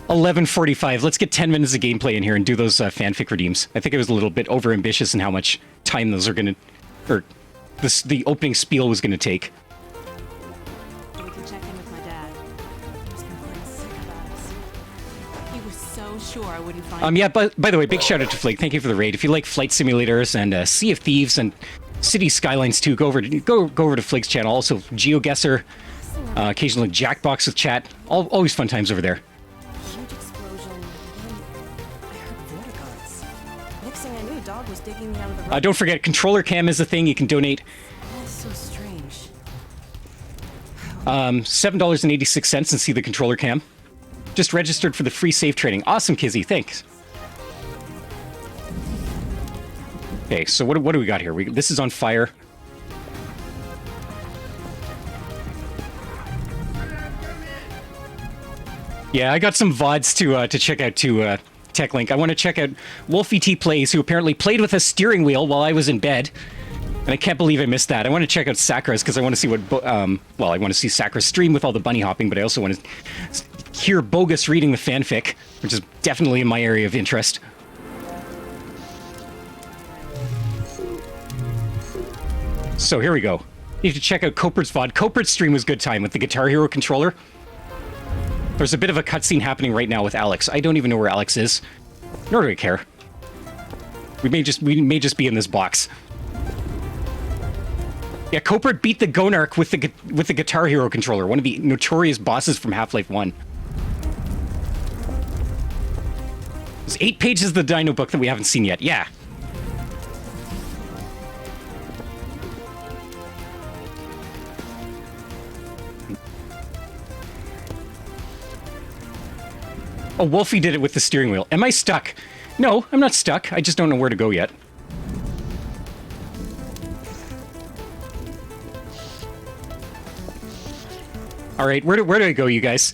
11:45. Let's get 10 minutes of gameplay in here and do those fanfic redeems. I think it was a little bit overambitious in how much time those are going to... or the opening spiel was going to take. We can check in with my dad. He's completely sick about us. He was so sure I wouldn't find Yeah, but by the way, big shout out to Flake. Thank you for the raid. If you like flight simulators and Sea of Thieves and City Skylines 2, go over to Flake's channel. Also, GeoGuessr, occasionally Jackbox with chat. Always fun times over there. huge explosion. I heard water guards. Next thing I knew, Dog was digging me out of the road. Don't forget, controller cam is a thing. You can donate That's so strange. $7.86 and see the controller cam. Just registered for the free save training. Awesome, Kizzy. Thanks. Okay, so what do we got here? This is on fire. Yeah, I got some VODs to check out to TechLink. I want to check out Wolfie T Plays, who apparently played with a steering wheel while I was in bed. And I can't believe I missed that. I want to check out Sakra's because I want to see what... well, I want to see Sakra's stream with all the bunny hopping, but I also want to hear Bogus reading the fanfic, which is definitely in my area of interest. So here we go. You need to check out Copert's VOD. Copert's stream was good time with the Guitar Hero controller. There's a bit of a cutscene happening right now with Alex. I don't even know where Alex is. Nor do I care. We may just be in this box. Yeah, Copert beat the Gonarch with the Guitar Hero controller, one of the notorious bosses from Half-Life 1. There's 8 pages of the Dino book that we haven't seen yet. Yeah. Oh, Wolfie did it with the steering wheel. Am I stuck? No, I'm not stuck. I just don't know where to go yet. All right, where do I go, you guys?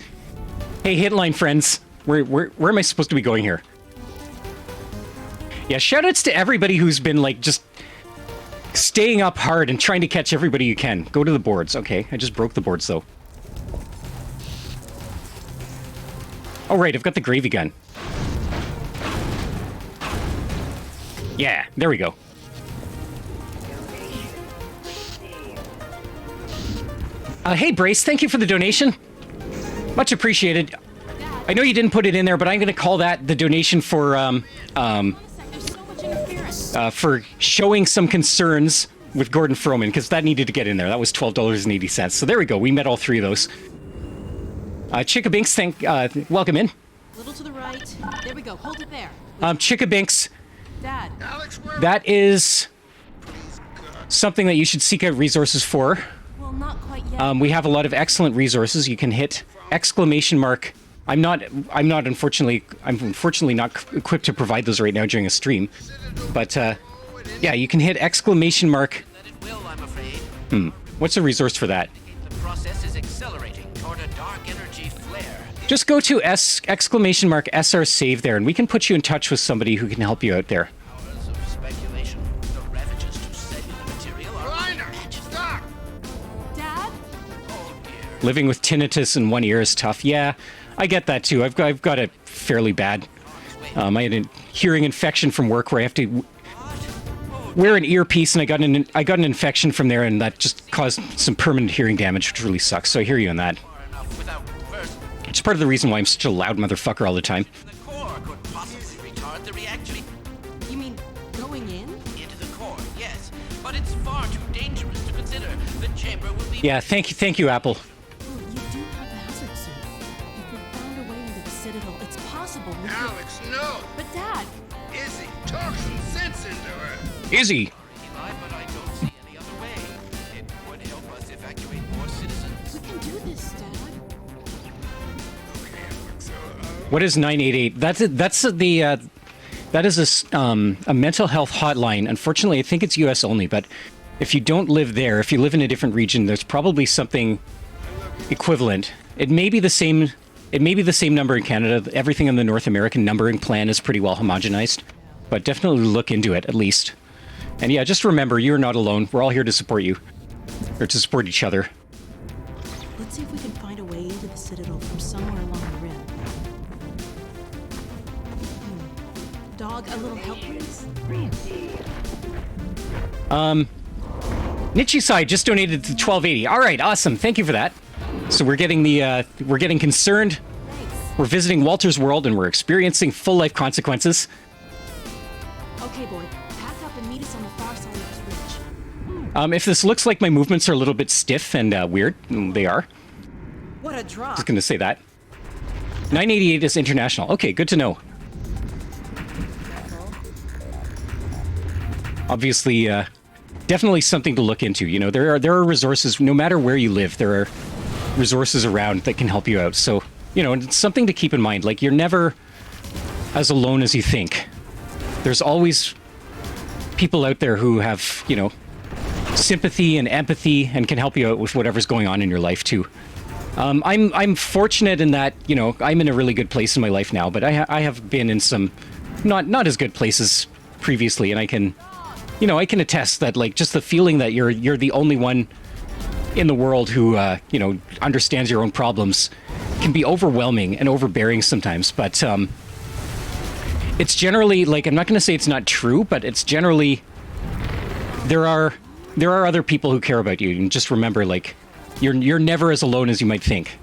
Hey, Hitline friends. Where am I supposed to be going here? Yeah, shoutouts to everybody who's been, like, just staying up hard and trying to catch everybody you can. Go to the boards. Okay, I just broke the boards, though. Oh, right, I've got the gravy gun. Yeah, there we go. Hey, Brace, thank you for the donation. Much appreciated. I know you didn't put it in there, but I'm going to call that the donation for showing some concerns with Gordon Froman, because that needed to get in there. That was $12.80. So there we go. We met all 3 of those. Chickabinks, welcome in. A little to the right. There we go. Hold it there. Chickabinks, Dad. that is something that you should seek out resources for. Well, not quite yet. We have a lot of excellent resources. You can hit exclamation mark. I'm unfortunately not equipped to provide those right now during a stream. But, yeah, you can hit exclamation mark. That it will, I'm afraid. What's a resource for that? The process is accelerating toward a dark energy flare. Just go to exclamation mark SR save there, and we can put you in touch with somebody who can help you out there. Hours of speculation. The ravages to cellular material are unimaginable. Dad? Oh dear. Living with tinnitus in one ear is tough. Yeah, I get that too. I've got it fairly bad. I had a hearing infection from work where I have to wear an earpiece, and I got an infection from there, and that just caused some permanent hearing damage, which really sucks. So I hear you on that. Far enough without first. It's part of the reason why I'm such a loud motherfucker all the time. The core could possibly retard the reaction. going in? Into the core, yes. But it's far too dangerous to consider. The chamber will be... Yeah, thank you, Apple. Oh, you do have the hazard suit. If we found a way into the Citadel, it's possible we could... Alex, no! But Dad! Izzy, talk some sense into her! Izzy! Eli, but I don't see any other way. It would help us evacuate more citizens. We can do this, Dad. What is 988? That is a mental health hotline. Unfortunately, I think it's U.S. only, but if you don't live there, if you live in a different region, there's probably something equivalent. It may be the same. It may be the same number in Canada. Everything in the North American numbering plan is pretty well homogenized, but definitely look into it at least. And yeah, just remember, you're not alone. We're all here to support you, or to support each other. Let's see if we can find a way into the Citadel from somewhere along the rim. Dog, a little help, please? Nichisai just donated to 1280. All right, awesome. Thank you for that. So we're getting concerned. Thanks. We're visiting Walter's world and we're experiencing full life consequences. Okay, boy. Pack up and meet us on the far side of this ridge. If this looks like my movements are a little bit stiff and weird, they are. What a drop. Just gonna say that. 988 is international. Okay, good to know. Obviously, definitely something to look into. You know, there are resources, no matter where you live, there are resources around that can help you out. So, you know, it's something to keep in mind. Like, you're never as alone as you think. There's always people out there who have, you know, sympathy and empathy and can help you out with whatever's going on in your life too. I'm fortunate in that, you know, I'm in a really good place in my life now, but I have been in some not as good places previously, and I can attest that, like, just the feeling that you're the only one in the world who you know, understands your own problems can be overwhelming and overbearing sometimes. But it's generally, like, I'm not going to say it's not true, but it's generally there are other people who care about you, and just remember, like, you're never as alone as you might think.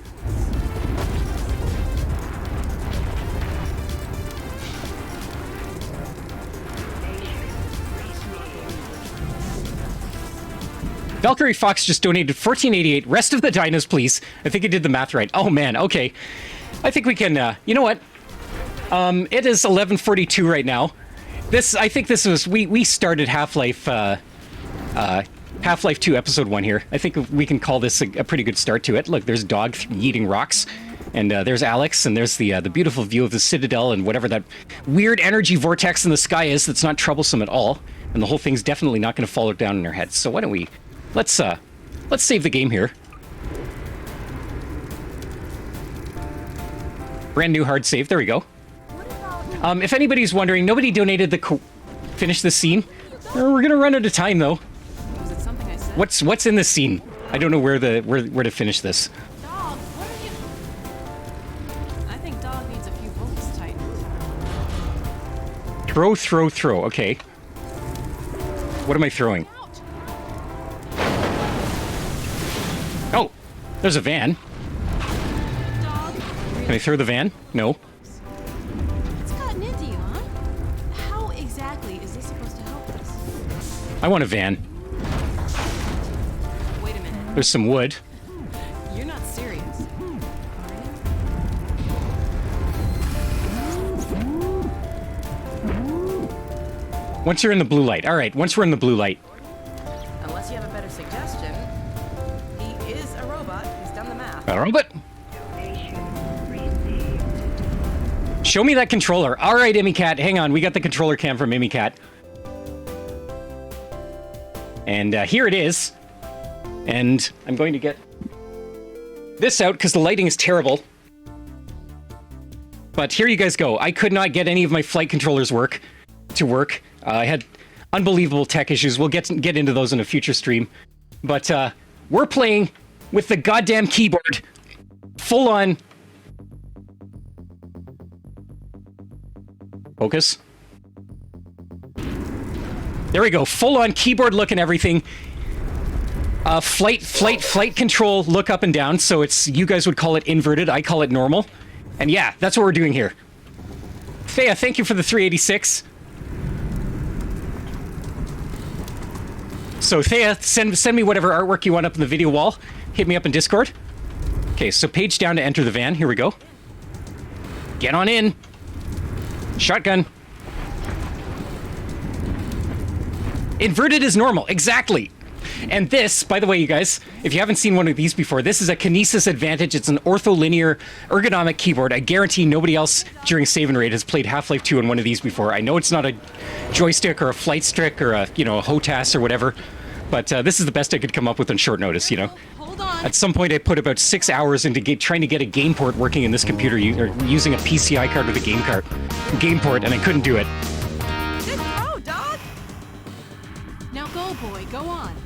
Valkyrie Fox just donated 1488. Rest of the dinos, please. I think I did the math right. Oh man, okay. I think we can. You know what? It is 11:42 right now. I think this was we started Half-Life. Half-Life 2 Episode 1 here. I think we can call this a pretty good start to it. Look, there's Dog yeeting rocks, and there's Alex, and there's the beautiful view of the Citadel and whatever that weird energy vortex in the sky is that's not troublesome at all, and the whole thing's definitely not going to fall down in our heads. So why don't we, let's save the game here. Brand new hard save. There we go. If anybody's wondering, nobody donated the finish the scene. We're gonna run out of time though. Was it something I said? What's in this scene? I don't know where to finish this. Dog, what are you... I think Dog needs a few bolts tightened. Throw. Okay. What am I throwing? Out. Oh, there's a van. Dog, Can I throw the van? No. it's gotten into you, huh? How exactly is this supposed to help us? I want a van. Wait a minute. There's some wood. You're not serious. Once you're in the blue light. All right, once we're in the blue light. Unless you have a better suggestion. He is a robot. He's done the math. A robot. Show me that controller. All right, Emmy Cat. Hang on. We got the controller cam from Emmy Cat. And here it is. And I'm going to get this out because the lighting is terrible. But here you guys go. I could not get any of my flight controllers to work. I had unbelievable tech issues. We'll get into those in a future stream. But we're playing with the goddamn keyboard. Full on. Focus. There we go. Full on keyboard look and everything. Flight control look up and down. So it's, you guys would call it inverted. I call it normal. And yeah, that's what we're doing here. Thea, thank you for the 386. So Thea, send me whatever artwork you want up in the video wall. Hit me up in Discord. Okay, so page down to enter the van. Here we go. Get on in. Shotgun. Inverted is normal. Exactly. And this, by the way, you guys, if you haven't seen one of these before, this is a Kinesis Advantage. It's an ortholinear ergonomic keyboard. I guarantee nobody else during Save and Raid has played Half-Life 2 on one of these before. I know it's not a joystick or a flight stick or a, you know, a HOTAS or whatever, but this is the best I could come up with on short notice, you know. Hold on. At some point, I put about 6 hours into trying to get a game port working in this computer, using a PCI card with a game port, and I couldn't do it. Good throw, dog. Now go, boy. Go on.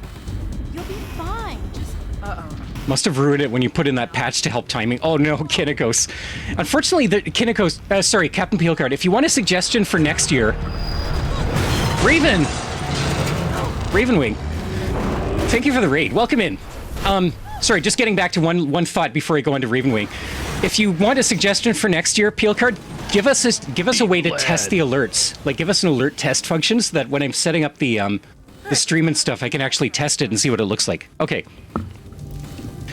You'll be fine. Just Must have ruined it when you put in that patch to help timing. Oh no, Kinnikos. Unfortunately, the Kinnikos... sorry, Captain Peelcard. If you want a suggestion for next year... Ravenwing. Thank you for the raid. Welcome in. Sorry, just getting back to one thought before I go into Ravenwing. If you want a suggestion for next year, Peelcard, give us a way to test the alerts. Like, give us an alert test function so that when I'm setting up the stream and stuff, I can actually test it and see what it looks like. Okay.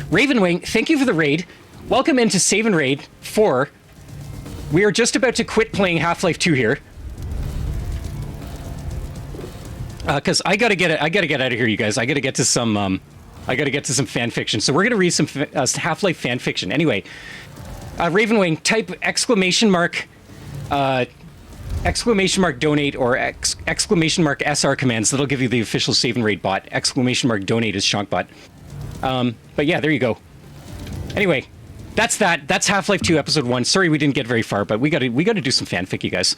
Ravenwing, thank you for the raid. Welcome into Save and Raid 4. We are just about to quit playing Half-Life 2 here. Because I gotta get out of here, you guys. I gotta get to some fan fiction. So we're gonna read some Half-Life fan fiction. Anyway, Ravenwing, type !donate or !SR commands. That'll give you the official Save and Raid bot. !donate is Shonkbot. But yeah, there you go. Anyway, that's that. That's Half-Life 2 Episode 1. Sorry we didn't get very far, but we gotta do some fanfic, you guys.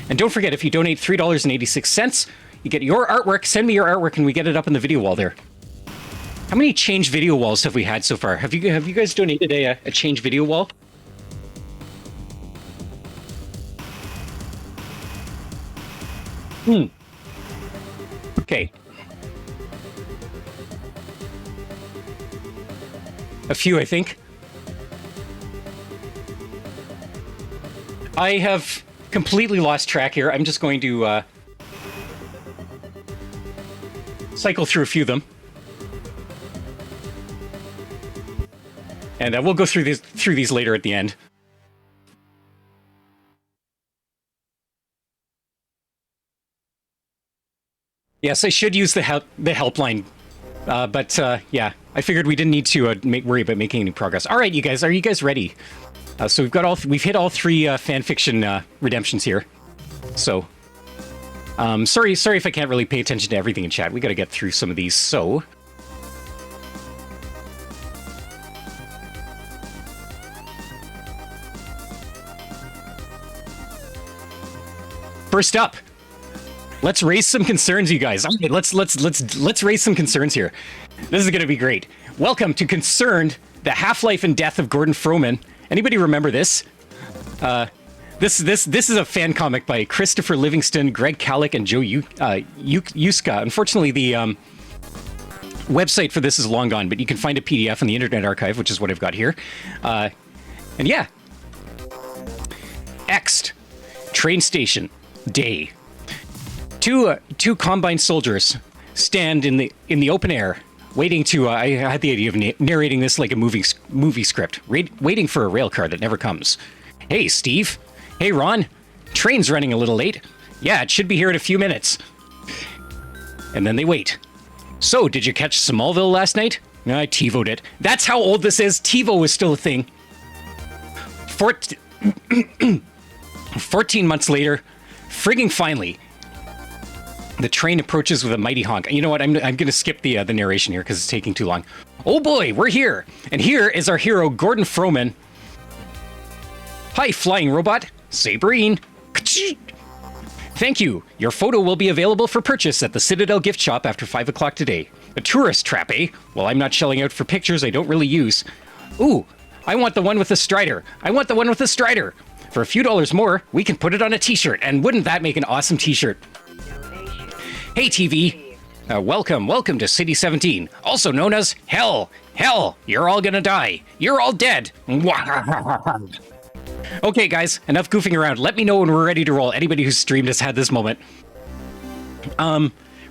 And don't forget, if you donate $3.86, you get your artwork. Send me your artwork, and we get it up in the video wall there. How many change video walls have we had so far? Have you guys donated a change video wall? Okay. A few, I think. I have completely lost track here. I'm just going to cycle through a few of them. And we'll go through these later at the end. Yes, I should use the helpline, but yeah, I figured we didn't need to worry about making any progress. All right, you guys, are you guys ready? So we've hit all three fanfiction redemptions here. So, sorry if I can't really pay attention to everything in chat. We got to get through some of these. So. First up, let's raise some concerns, you guys. Okay, let's raise some concerns here. This is going to be great. Welcome to Concerned: The Half-Life and Death of Gordon Freeman. Anybody remember this? This is a fan comic by Christopher Livingston, Greg Kallick, and Joe Yuska. Unfortunately, the website for this is long gone, but you can find a PDF in the Internet Archive, which is what I've got here. And yeah, Ext train station. Day. Two Combine soldiers stand in the open air, waiting to. I had the idea of narrating this like a movie script, waiting for a rail car that never comes. Hey, Steve. Hey, Ron. Train's running a little late. Yeah, it should be here in a few minutes. And then they wait. So, did you catch Smallville last night? I TiVo'd it. That's how old this is. TiVo was still a thing. 14 months later. Frigging finally, the train approaches with a mighty honk. You know what? I'm going to skip the narration here because it's taking too long. Oh boy, we're here. And here is our hero, Gordon Freeman. Hi, flying robot. Sabrine. Thank you. Your photo will be available for purchase at the Citadel gift shop after 5 o'clock today. A tourist trap, eh? Well, I'm not shelling out for pictures I don't really use. Ooh, I want the one with the Strider. I want the one with the Strider. For a few dollars more, we can put it on a t-shirt, and wouldn't that make an awesome t-shirt? Hey, TV. Welcome to City 17, also known as Hell. Hell, you're all gonna die. You're all dead. Okay, guys, enough goofing around. Let me know when we're ready to roll. Anybody who's streamed has had this moment.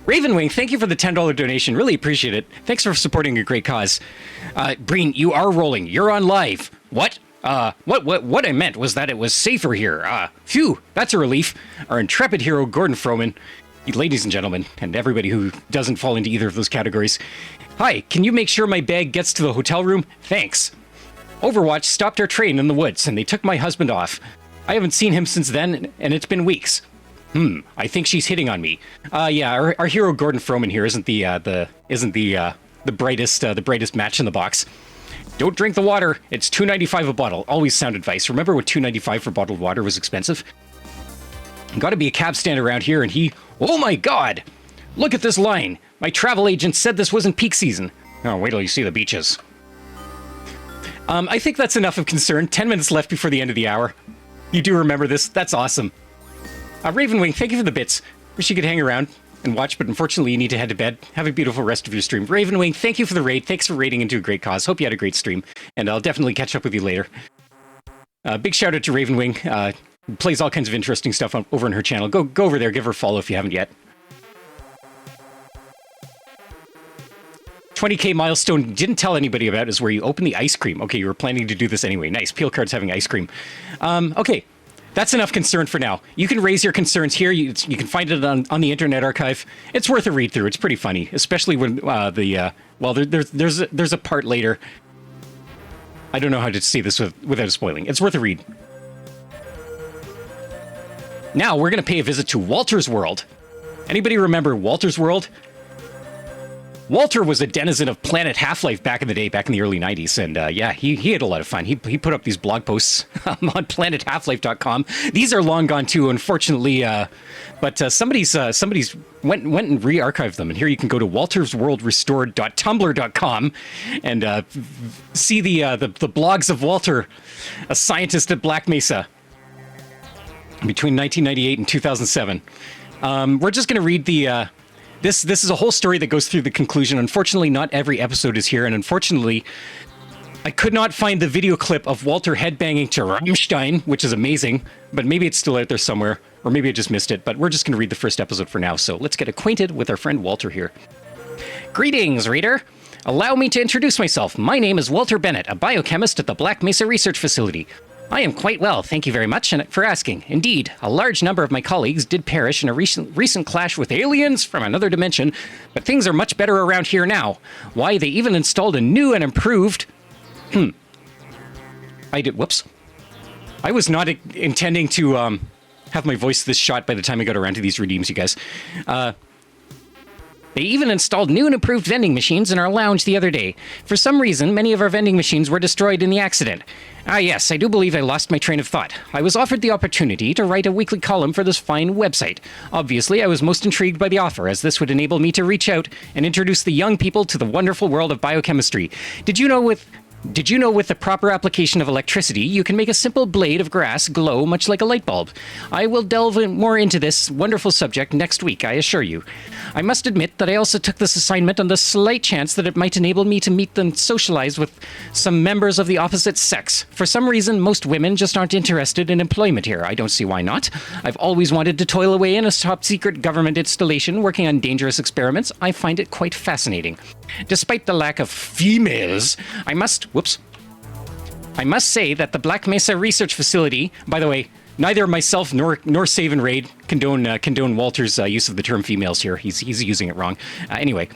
Ravenwing, thank you for the $10 donation. Really appreciate it. Thanks for supporting a great cause. Breen, you are rolling. You're on live. What? What I meant was that it was safer here. Phew, that's a relief. Our intrepid hero, Gordon Freeman, ladies and gentlemen, and everybody who doesn't fall into either of those categories. Hi, can you make sure my bag gets to the hotel room? Thanks. Overwatch stopped our train in the woods, and they took my husband off. I haven't seen him since then, and it's been weeks. I think she's hitting on me. Yeah, our hero Gordon Freeman here isn't the brightest match in the box. Don't drink the water. It's $2.95 a bottle. Always sound advice. Remember when $2.95 for bottled water was expensive? Got to be a cab stand around here, and he... Oh my God! Look at this line. My travel agent said this wasn't peak season. Oh, wait till you see the beaches. I think that's enough of concern. 10 minutes left before the end of the hour. You do remember this. That's awesome. Ravenwing, thank you for the bits. Wish you could hang around and watch, but unfortunately you need to head to bed. Have a beautiful rest of your stream. Ravenwing, thank you for the raid. Thanks for raiding into a great cause. Hope you had a great stream, and I'll definitely catch up with you later. Big shout out to Ravenwing. Plays all kinds of interesting stuff over on her channel. Go over there, give her a follow if you haven't yet. 20k milestone didn't tell anybody about is where you open the ice cream. Okay, you were planning to do this anyway. Nice. Peel Card's having ice cream. Okay. That's enough concern for now. You can raise your concerns here. You can find it on the Internet Archive. It's worth a read through. It's pretty funny, especially when there's a part later. I don't know how to say this without spoiling. It's worth a read. Now we're going to pay a visit to Walter's World. Anybody remember Walter's World? Walter was a denizen of Planet Half-Life back in the day, back in the early 90s, and yeah, he had a lot of fun. He put up these blog posts on planethalflife.com. These are long gone too, unfortunately, but somebody's went and re-archived them, and here you can go to waltersworldrestored.tumblr.com and see the blogs of Walter, a scientist at Black Mesa, between 1998 and 2007. We're just going to read the... This is a whole story that goes through the conclusion. Unfortunately, not every episode is here, and unfortunately, I could not find the video clip of Walter headbanging to Rammstein, which is amazing, but maybe it's still out there somewhere, or maybe I just missed it, but we're just going to read the first episode for now, so let's get acquainted with our friend Walter here. Greetings, reader! Allow me to introduce myself. My name is Walter Bennett, a biochemist at the Black Mesa Research Facility. I am quite well, thank you very much for asking. Indeed, a large number of my colleagues did perish in a recent clash with aliens from another dimension, but things are much better around here now. Why, they even installed a new and improved... Whoops. I was not intending to have my voice this shot by the time I got around to these redeems, you guys. They even installed new and improved vending machines in our lounge the other day. For some reason, many of our vending machines were destroyed in the accident. Yes, I do believe I lost my train of thought. I was offered the opportunity to write a weekly column for this fine website. Obviously, I was most intrigued by the offer, as this would enable me to reach out and introduce the young people to the wonderful world of biochemistry. Did you know with the proper application of electricity, you can make a simple blade of grass glow much like a light bulb? I will delve more into this wonderful subject next week, I assure you. I must admit that I also took this assignment on the slight chance that it might enable me to meet and socialize with some members of the opposite sex. For some reason, most women just aren't interested in employment here. I don't see why not. I've always wanted to toil away in a top-secret government installation working on dangerous experiments. I find it quite fascinating. Despite the lack of females, I must say that the Black Mesa Research Facility, by the way, neither myself nor Save&Raid condone Walter's use of the term females here. He's using it wrong. Anyway,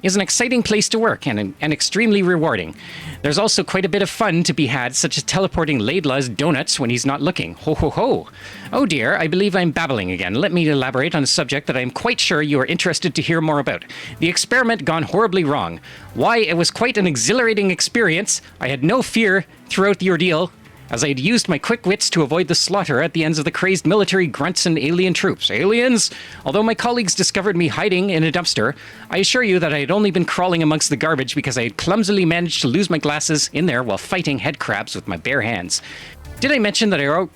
is an exciting place to work and extremely rewarding. There's also quite a bit of fun to be had, such as teleporting Laidlaw's donuts when he's not looking. Ho ho ho! Oh dear, I believe I'm babbling again. Let me elaborate on a subject that I am quite sure you are interested to hear more about. The experiment gone horribly wrong. Why, it was quite an exhilarating experience. I had no fear throughout the ordeal, as I had used my quick wits to avoid the slaughter at the ends of the crazed military grunts and alien troops. Aliens? Although my colleagues discovered me hiding in a dumpster, I assure you that I had only been crawling amongst the garbage because I had clumsily managed to lose my glasses in there while fighting head crabs with my bare hands. Did I mention that I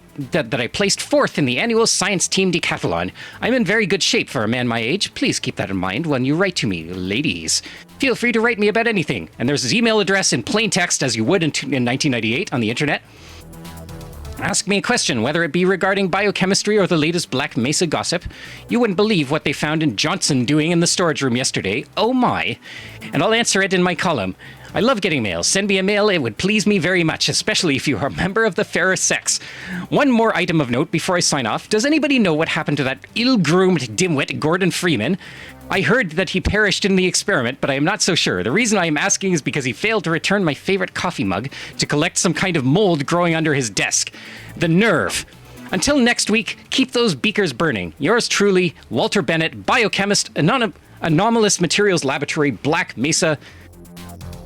placed 4th in the annual science team decathlon? I'm in very good shape for a man my age. Please keep that in mind when you write to me, ladies. Feel free to write me about anything. And there's his email address in plain text as you would in 1998 on the internet. Ask me a question, whether it be regarding biochemistry or the latest Black Mesa gossip. You wouldn't believe what they found in Johnson doing in the storage room yesterday. Oh my. And I'll answer it in my column. I love getting mail. Send me a mail. It would please me very much, especially if you are a member of the fairer sex. One more item of note before I sign off. Does anybody know what happened to that ill-groomed dimwit, Gordon Freeman? I heard that he perished in the experiment, but I am not so sure. The reason I am asking is because he failed to return my favorite coffee mug to collect some kind of mold growing under his desk. The nerve. Until next week, keep those beakers burning. Yours truly, Walter Bennett, biochemist, Anomalous Materials Laboratory, Black Mesa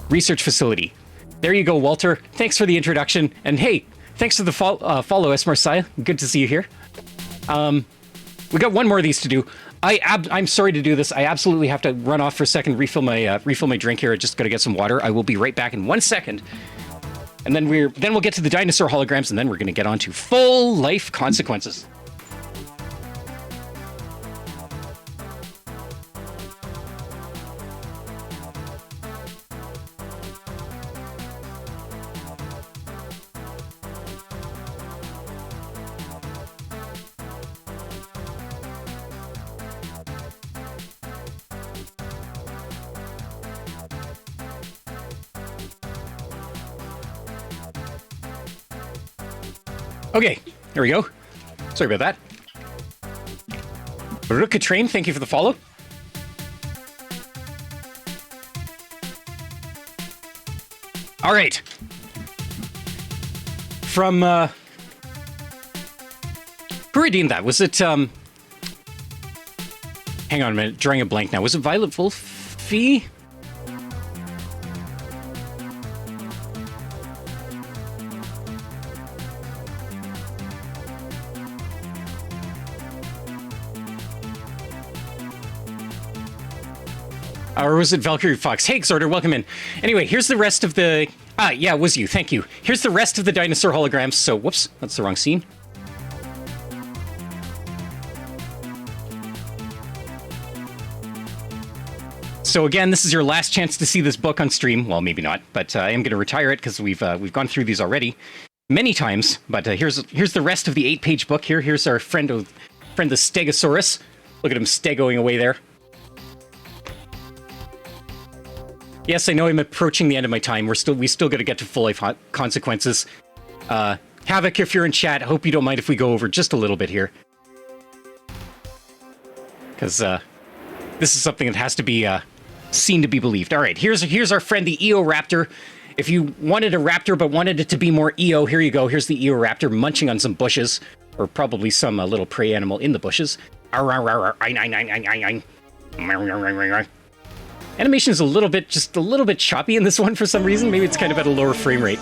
Research Facility. There you go, Walter. Thanks for the introduction. And hey, thanks for the follow, S. Marseille. Good to see you here. We got one more of these to do. I'm sorry to do this. I absolutely have to run off for a second, refill my drink here. I just got to get some water. I will be right back in 1 second. And then we'll get to the dinosaur holograms, and then we're going to get on to full life consequences. Okay, here we go. Sorry about that. Ruka Train, thank you for the follow. All right. From, who redeemed that? Was it, hang on a minute, drawing a blank now. Was it Violet Wolfie? Or was it Valkyrie Fox? Hey, Xorder, welcome in. Anyway, here's the rest of the... yeah, it was you. Thank you. Here's the rest of the dinosaur holograms. So, whoops, that's the wrong scene. So again, this is your last chance to see this book on stream. Well, maybe not, but I am going to retire it because we've gone through these already many times. But here's the rest of the 8-page book here. Here's our friend the Stegosaurus. Look at him stegoing away there. Yes, I know I'm approaching the end of my time. We still got to get to full life consequences. Havoc, if you're in chat, hope you don't mind if we go over just a little bit here, because this is something that has to be seen to be believed. All right, here's our friend the Eoraptor. If you wanted a raptor but wanted it to be more EO, here you go. Here's the Eoraptor munching on some bushes, or probably some little prey animal in the bushes. Animation is just a little bit choppy in this one for some reason. Maybe it's kind of at a lower frame rate.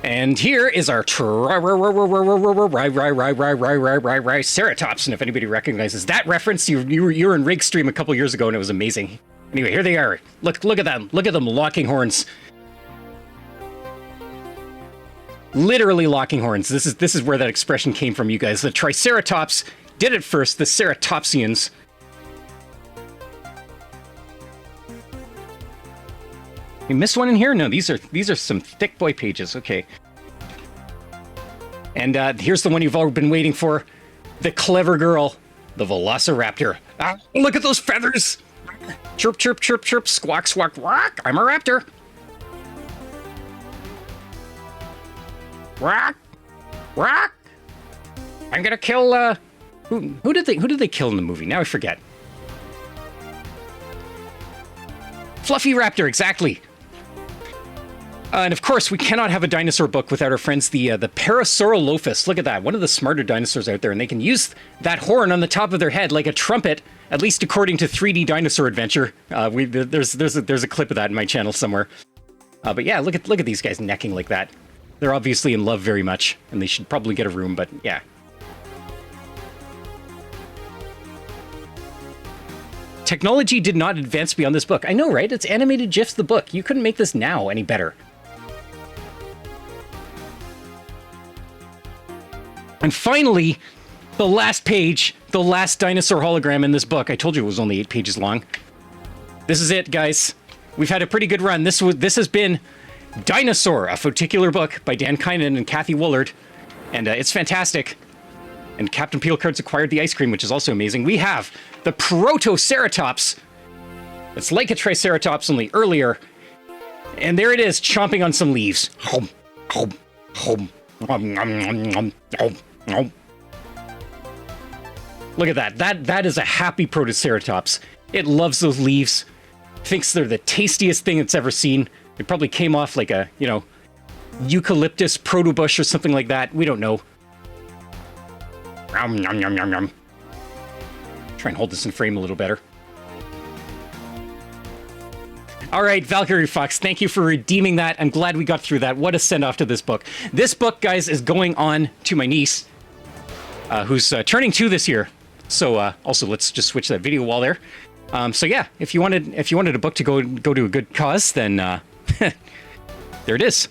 And here is our Ceratops. And if anybody recognizes that reference, you were in Rig Stream a couple years ago, and it was amazing. Anyway, here they are. Look at them. Look at them locking horns. Literally locking horns. This is where that expression came from, you guys. The Triceratops did it first. The Ceratopsians. You missed one in here? No, these are some thick boy pages. Okay. And here's the one you've all been waiting for. The clever girl. The Velociraptor. Ah, look at those feathers! Chirp, chirp, chirp, chirp, squawk, squawk, quack. I'm a raptor. Quack, quack. I'm gonna kill, who did they kill in the movie? Now I forget. Fluffy Raptor, exactly. And of course, we cannot have a dinosaur book without our friends, the Parasaurolophus. Look at that, one of the smarter dinosaurs out there, and they can use that horn on the top of their head like a trumpet, at least according to 3D Dinosaur Adventure. There's a clip of that in my channel somewhere. But yeah, look at these guys necking like that. They're obviously in love very much, and they should probably get a room, but yeah. Technology did not advance beyond this book. I know, right? It's animated GIFs, the book. You couldn't make this now any better. And finally, the last page, the last dinosaur hologram in this book. I told you it was only 8 pages long. This is it, guys. We've had a pretty good run. This has been Dinosaur, a Foticular book by Dan Kynan and Kathy Woolard. And it's fantastic. And Captain Peel Cards acquired the ice cream, which is also amazing. We have the Protoceratops. It's like a Triceratops, only earlier. And there it is, chomping on some leaves. Home, home, home. Look at that. That is a happy Protoceratops. It loves those leaves. Thinks they're the tastiest thing it's ever seen. It probably came off like a, eucalyptus protobush or something like that. We don't know. Try and hold this in frame a little better. All right, Valkyrie Fox, thank you for redeeming that. I'm glad we got through that. What a send-off to this book. This book, guys, is going on to my niece, who's turning 2 this year. So also, let's just switch that video wall there. So yeah, if you wanted a book to go to a good cause, then there it is.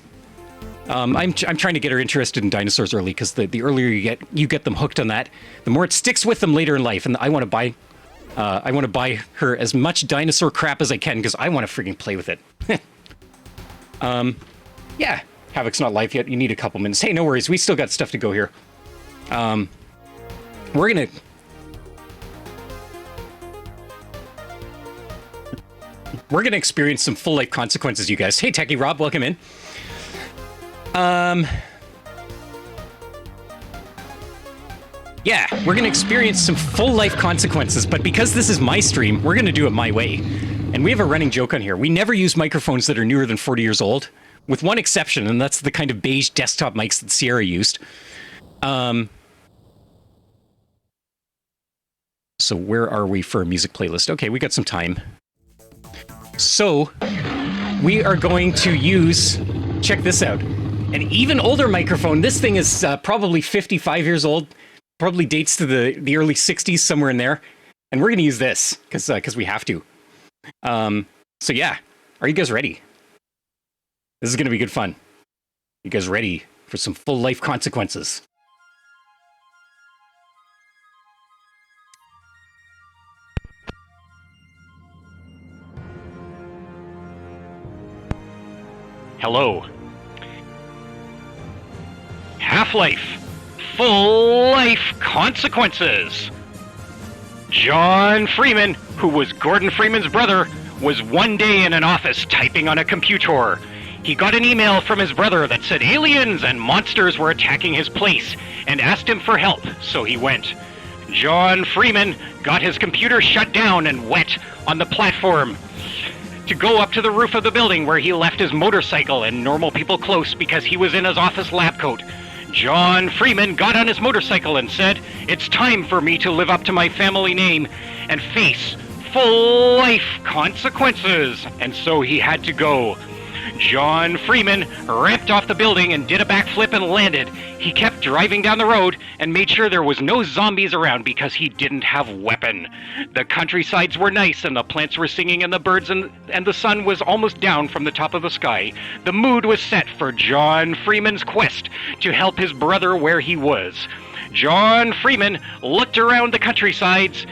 I'm trying to get her interested in dinosaurs early, because the earlier you get them hooked on that, the more it sticks with them later in life. And I want to buy her as much dinosaur crap as I can, because I want to freaking play with it. Yeah, Havoc's not live yet. You need a couple minutes. Hey, no worries. We still got stuff to go here. We're gonna experience some full life consequences, you guys. Hey, Techie Rob, welcome in. Yeah, we're gonna experience some full life consequences, but because this is my stream, we're gonna do it my way. And we have a running joke on here. We never use microphones that are newer than 40 years old, with one exception, and that's the kind of beige desktop mics that Sierra used. So where are we for a music playlist? Okay, we got some time. So we are going to use, check this out, an even older microphone. This thing is probably 55 years old. Probably dates to the early 60s, somewhere in there. And we're going to use this because we have to. So yeah, are you guys ready? This is going to be good fun. You guys ready for some full life consequences? Hello. Half-Life. Full life consequences. John Freeman, who was Gordon Freeman's brother, was one day in an office typing on a computer. He got an email from his brother that said aliens and monsters were attacking his place and asked him for help, so he went. John Freeman got his computer shut down and went on the platform to go up to the roof of the building where he left his motorcycle and normal people close because he was in his office lab coat. John Freeman got on his motorcycle and said, "It's time for me to live up to my family name and face full life consequences." And so he had to go. John Freeman ramped off the building and did a backflip and landed. He kept driving down the road and made sure there was no zombies around because he didn't have a weapon. The countrysides were nice and the plants were singing and the birds and the sun was almost down from the top of the sky. The mood was set for John Freeman's quest to help his brother where he was. John Freeman looked around the countrysides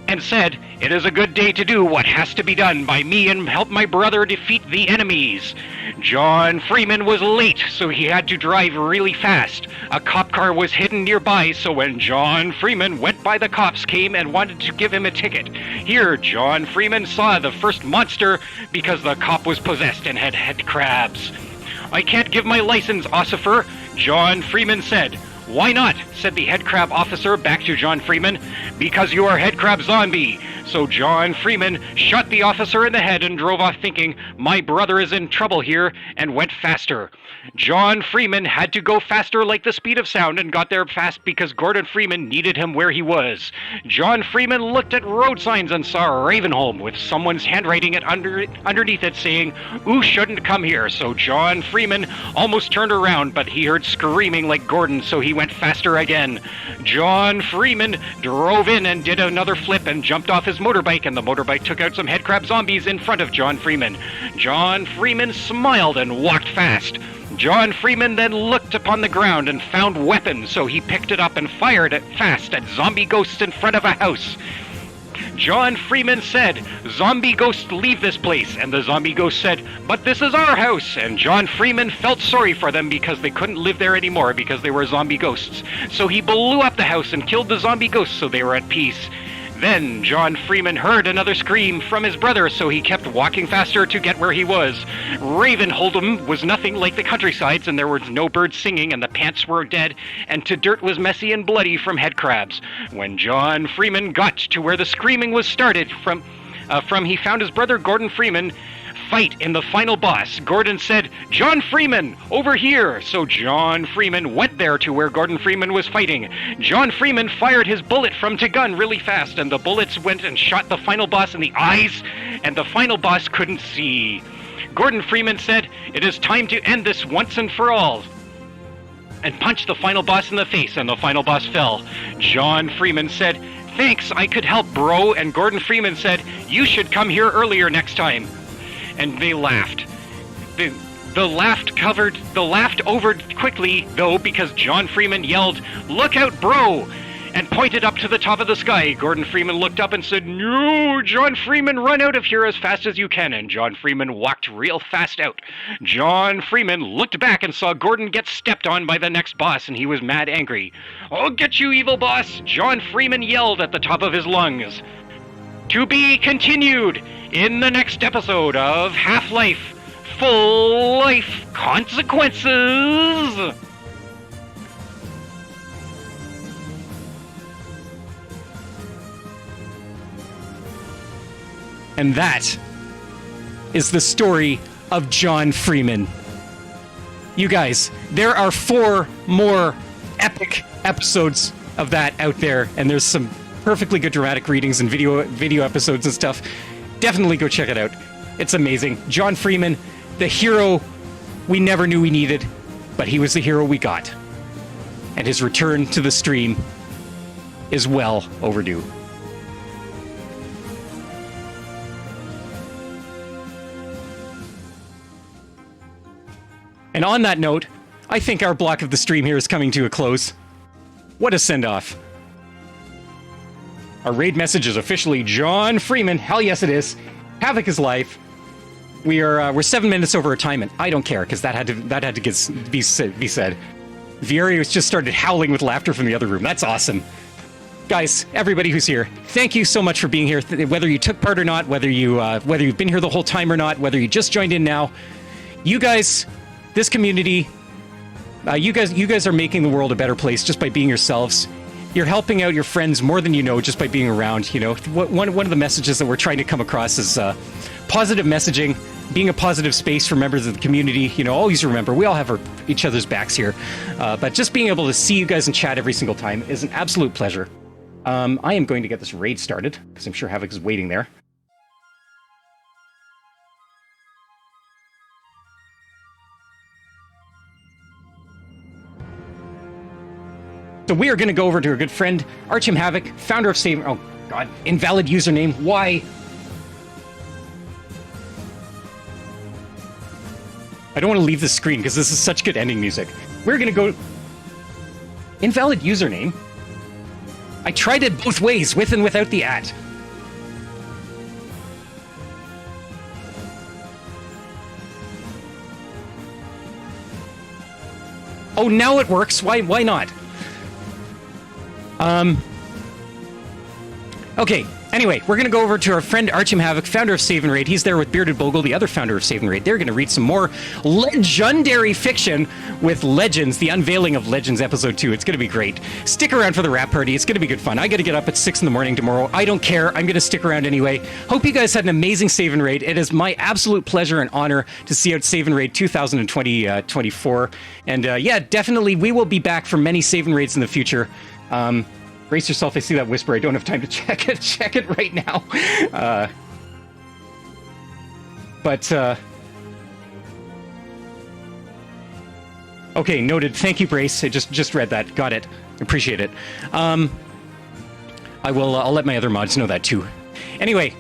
and said, "It is a good day to do what has to be done by me and help my brother defeat the enemies." John Freeman was late, so he had to drive really fast. A cop car was hidden nearby, so when John Freeman went by, the cops came and wanted to give him a ticket. Here, John Freeman saw the first monster because the cop was possessed and had head crabs. "I can't give my license, Ossifer," John Freeman said. "Why not?" said the head crab officer back to John Freeman. "Because you are head crab zombie." So John Freeman shot the officer in the head and drove off thinking, "My brother is in trouble here," and went faster. John Freeman had to go faster like the speed of sound and got there fast because Gordon Freeman needed him where he was. John Freeman looked at road signs and saw Ravenholm with someone's handwriting underneath it saying, "Ooh, shouldn't come here." So John Freeman almost turned around, but he heard screaming like Gordon, so he went faster again. John Freeman drove in and did another flip and jumped off his motorbike, and the motorbike took out some head crab zombies in front of John Freeman. John Freeman smiled and walked fast. John Freeman then looked upon the ground and found weapons, so he picked it up and fired it fast at zombie ghosts in front of a house. John Freeman said, "Zombie ghosts leave this place," and the zombie ghost said, "But this is our house," and John Freeman felt sorry for them because they couldn't live there anymore because they were zombie ghosts. So he blew up the house and killed the zombie ghosts so they were at peace. Then John Freeman heard another scream from his brother, so he kept walking faster to get where he was. Ravenholm was nothing like the countrysides, and there was no birds singing, and the pants were dead, and to dirt was messy and bloody from head crabs. When John Freeman got to where the screaming was started from he found his brother Gordon Freeman fight in the final boss. Gordon said, "John Freeman, over here!" So John Freeman went there to where Gordon Freeman was fighting. John Freeman fired his bullet from the gun really fast, and the bullets went and shot the final boss in the eyes, and the final boss couldn't see. Gordon Freeman said, "It is time to end this once and for all," and punched the final boss in the face, and the final boss fell. John Freeman said, "Thanks, I could help, bro," and Gordon Freeman said, "You should come here earlier next time." And they laughed. The laughed over quickly, though, because John Freeman yelled, "Look out, bro!" and pointed up to the top of the sky. Gordon Freeman looked up and said, "No, John Freeman, run out of here as fast as you can," and John Freeman walked real fast out. John Freeman looked back and saw Gordon get stepped on by the next boss, and he was mad angry. "I'll get you, evil boss!" John Freeman yelled at the top of his lungs. To be continued in the next episode of Half-Life: Full Life Consequences! And that is the story of John Freeman. You guys, there are 4 more epic episodes of that out there, and there's some perfectly good dramatic readings and video episodes and stuff. Definitely go check it out. It's amazing. John Freeman, the hero we never knew we needed, but he was the hero we got. And his return to the stream is well overdue. And on that note, I think our block of the stream here is coming to a close. What a send-off. Our raid message is officially John Freeman. Hell yes, it is. Havoc is live. We're 7 minutes over our time, and I don't care because that had to be said. Vieri was just started howling with laughter from the other room. That's awesome, guys. Everybody who's here, thank you so much for being here. Whether you took part or not, whether you've been here the whole time or not, whether you just joined in now, you guys, this community, you guys are making the world a better place just by being yourselves. You're helping out your friends more than you know just by being around. You know, one of the messages that we're trying to come across is positive messaging, being a positive space for members of the community. You know, always remember, we all have each other's backs here. But just being able to see you guys in chat every single time is an absolute pleasure. I am going to get this raid started, because I'm sure Havoc is waiting there. So we are going to go over to our good friend, Archim Havoc, founder of Save... Oh, God. Invalid username. Why? I don't want to leave the screen because this is such good ending music. We're going to go... Invalid username? I tried it both ways, with and without the @ Oh, now it works. Why not? Okay, anyway, we're going to go over to our friend Archim Havoc, founder of Save&Raid. He's there with Bearded Bogle, the other founder of Save&Raid. They're going to read some more legendary fiction with Legends, the unveiling of Legends Episode 2. It's going to be great. Stick around for the wrap party. It's going to be good fun. I got to get up at 6 in the morning tomorrow. I don't care. I'm going to stick around anyway. Hope you guys had an amazing Save&Raid. It is my absolute pleasure and honor to see out Save&Raid 2024. And yeah, definitely we will be back for many Save&Raids in the future. Brace yourself. I see that whisper. I don't have time to check it right now. Okay, noted. Thank you, Brace. I just read that. Got it. Appreciate it. I'll let my other mods know that too. Anyway,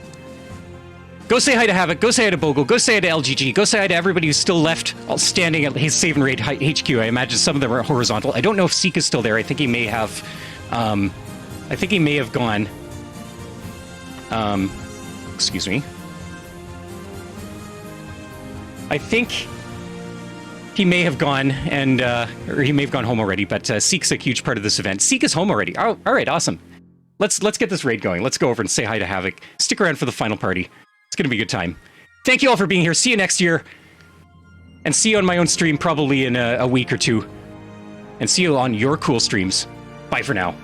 go say hi to Havoc. Go say hi to Bogle. Go say hi to LGG. Go say hi to everybody who's still left standing at his Save&Raid HQ. I imagine some of them are horizontal. I don't know if Seek is still there. I think he may have. I think he may have gone. Excuse me. I think he may have gone and, or he may have gone home already, but Seek's a huge part of this event. Seek is home already. Oh, all right, awesome. Let's get this raid going. Let's go over and say hi to Havoc. Stick around for the final party. It's going to be a good time. Thank you all for being here. See you next year. And see you on my own stream probably in a week or two. And see you on your cool streams. Bye for now.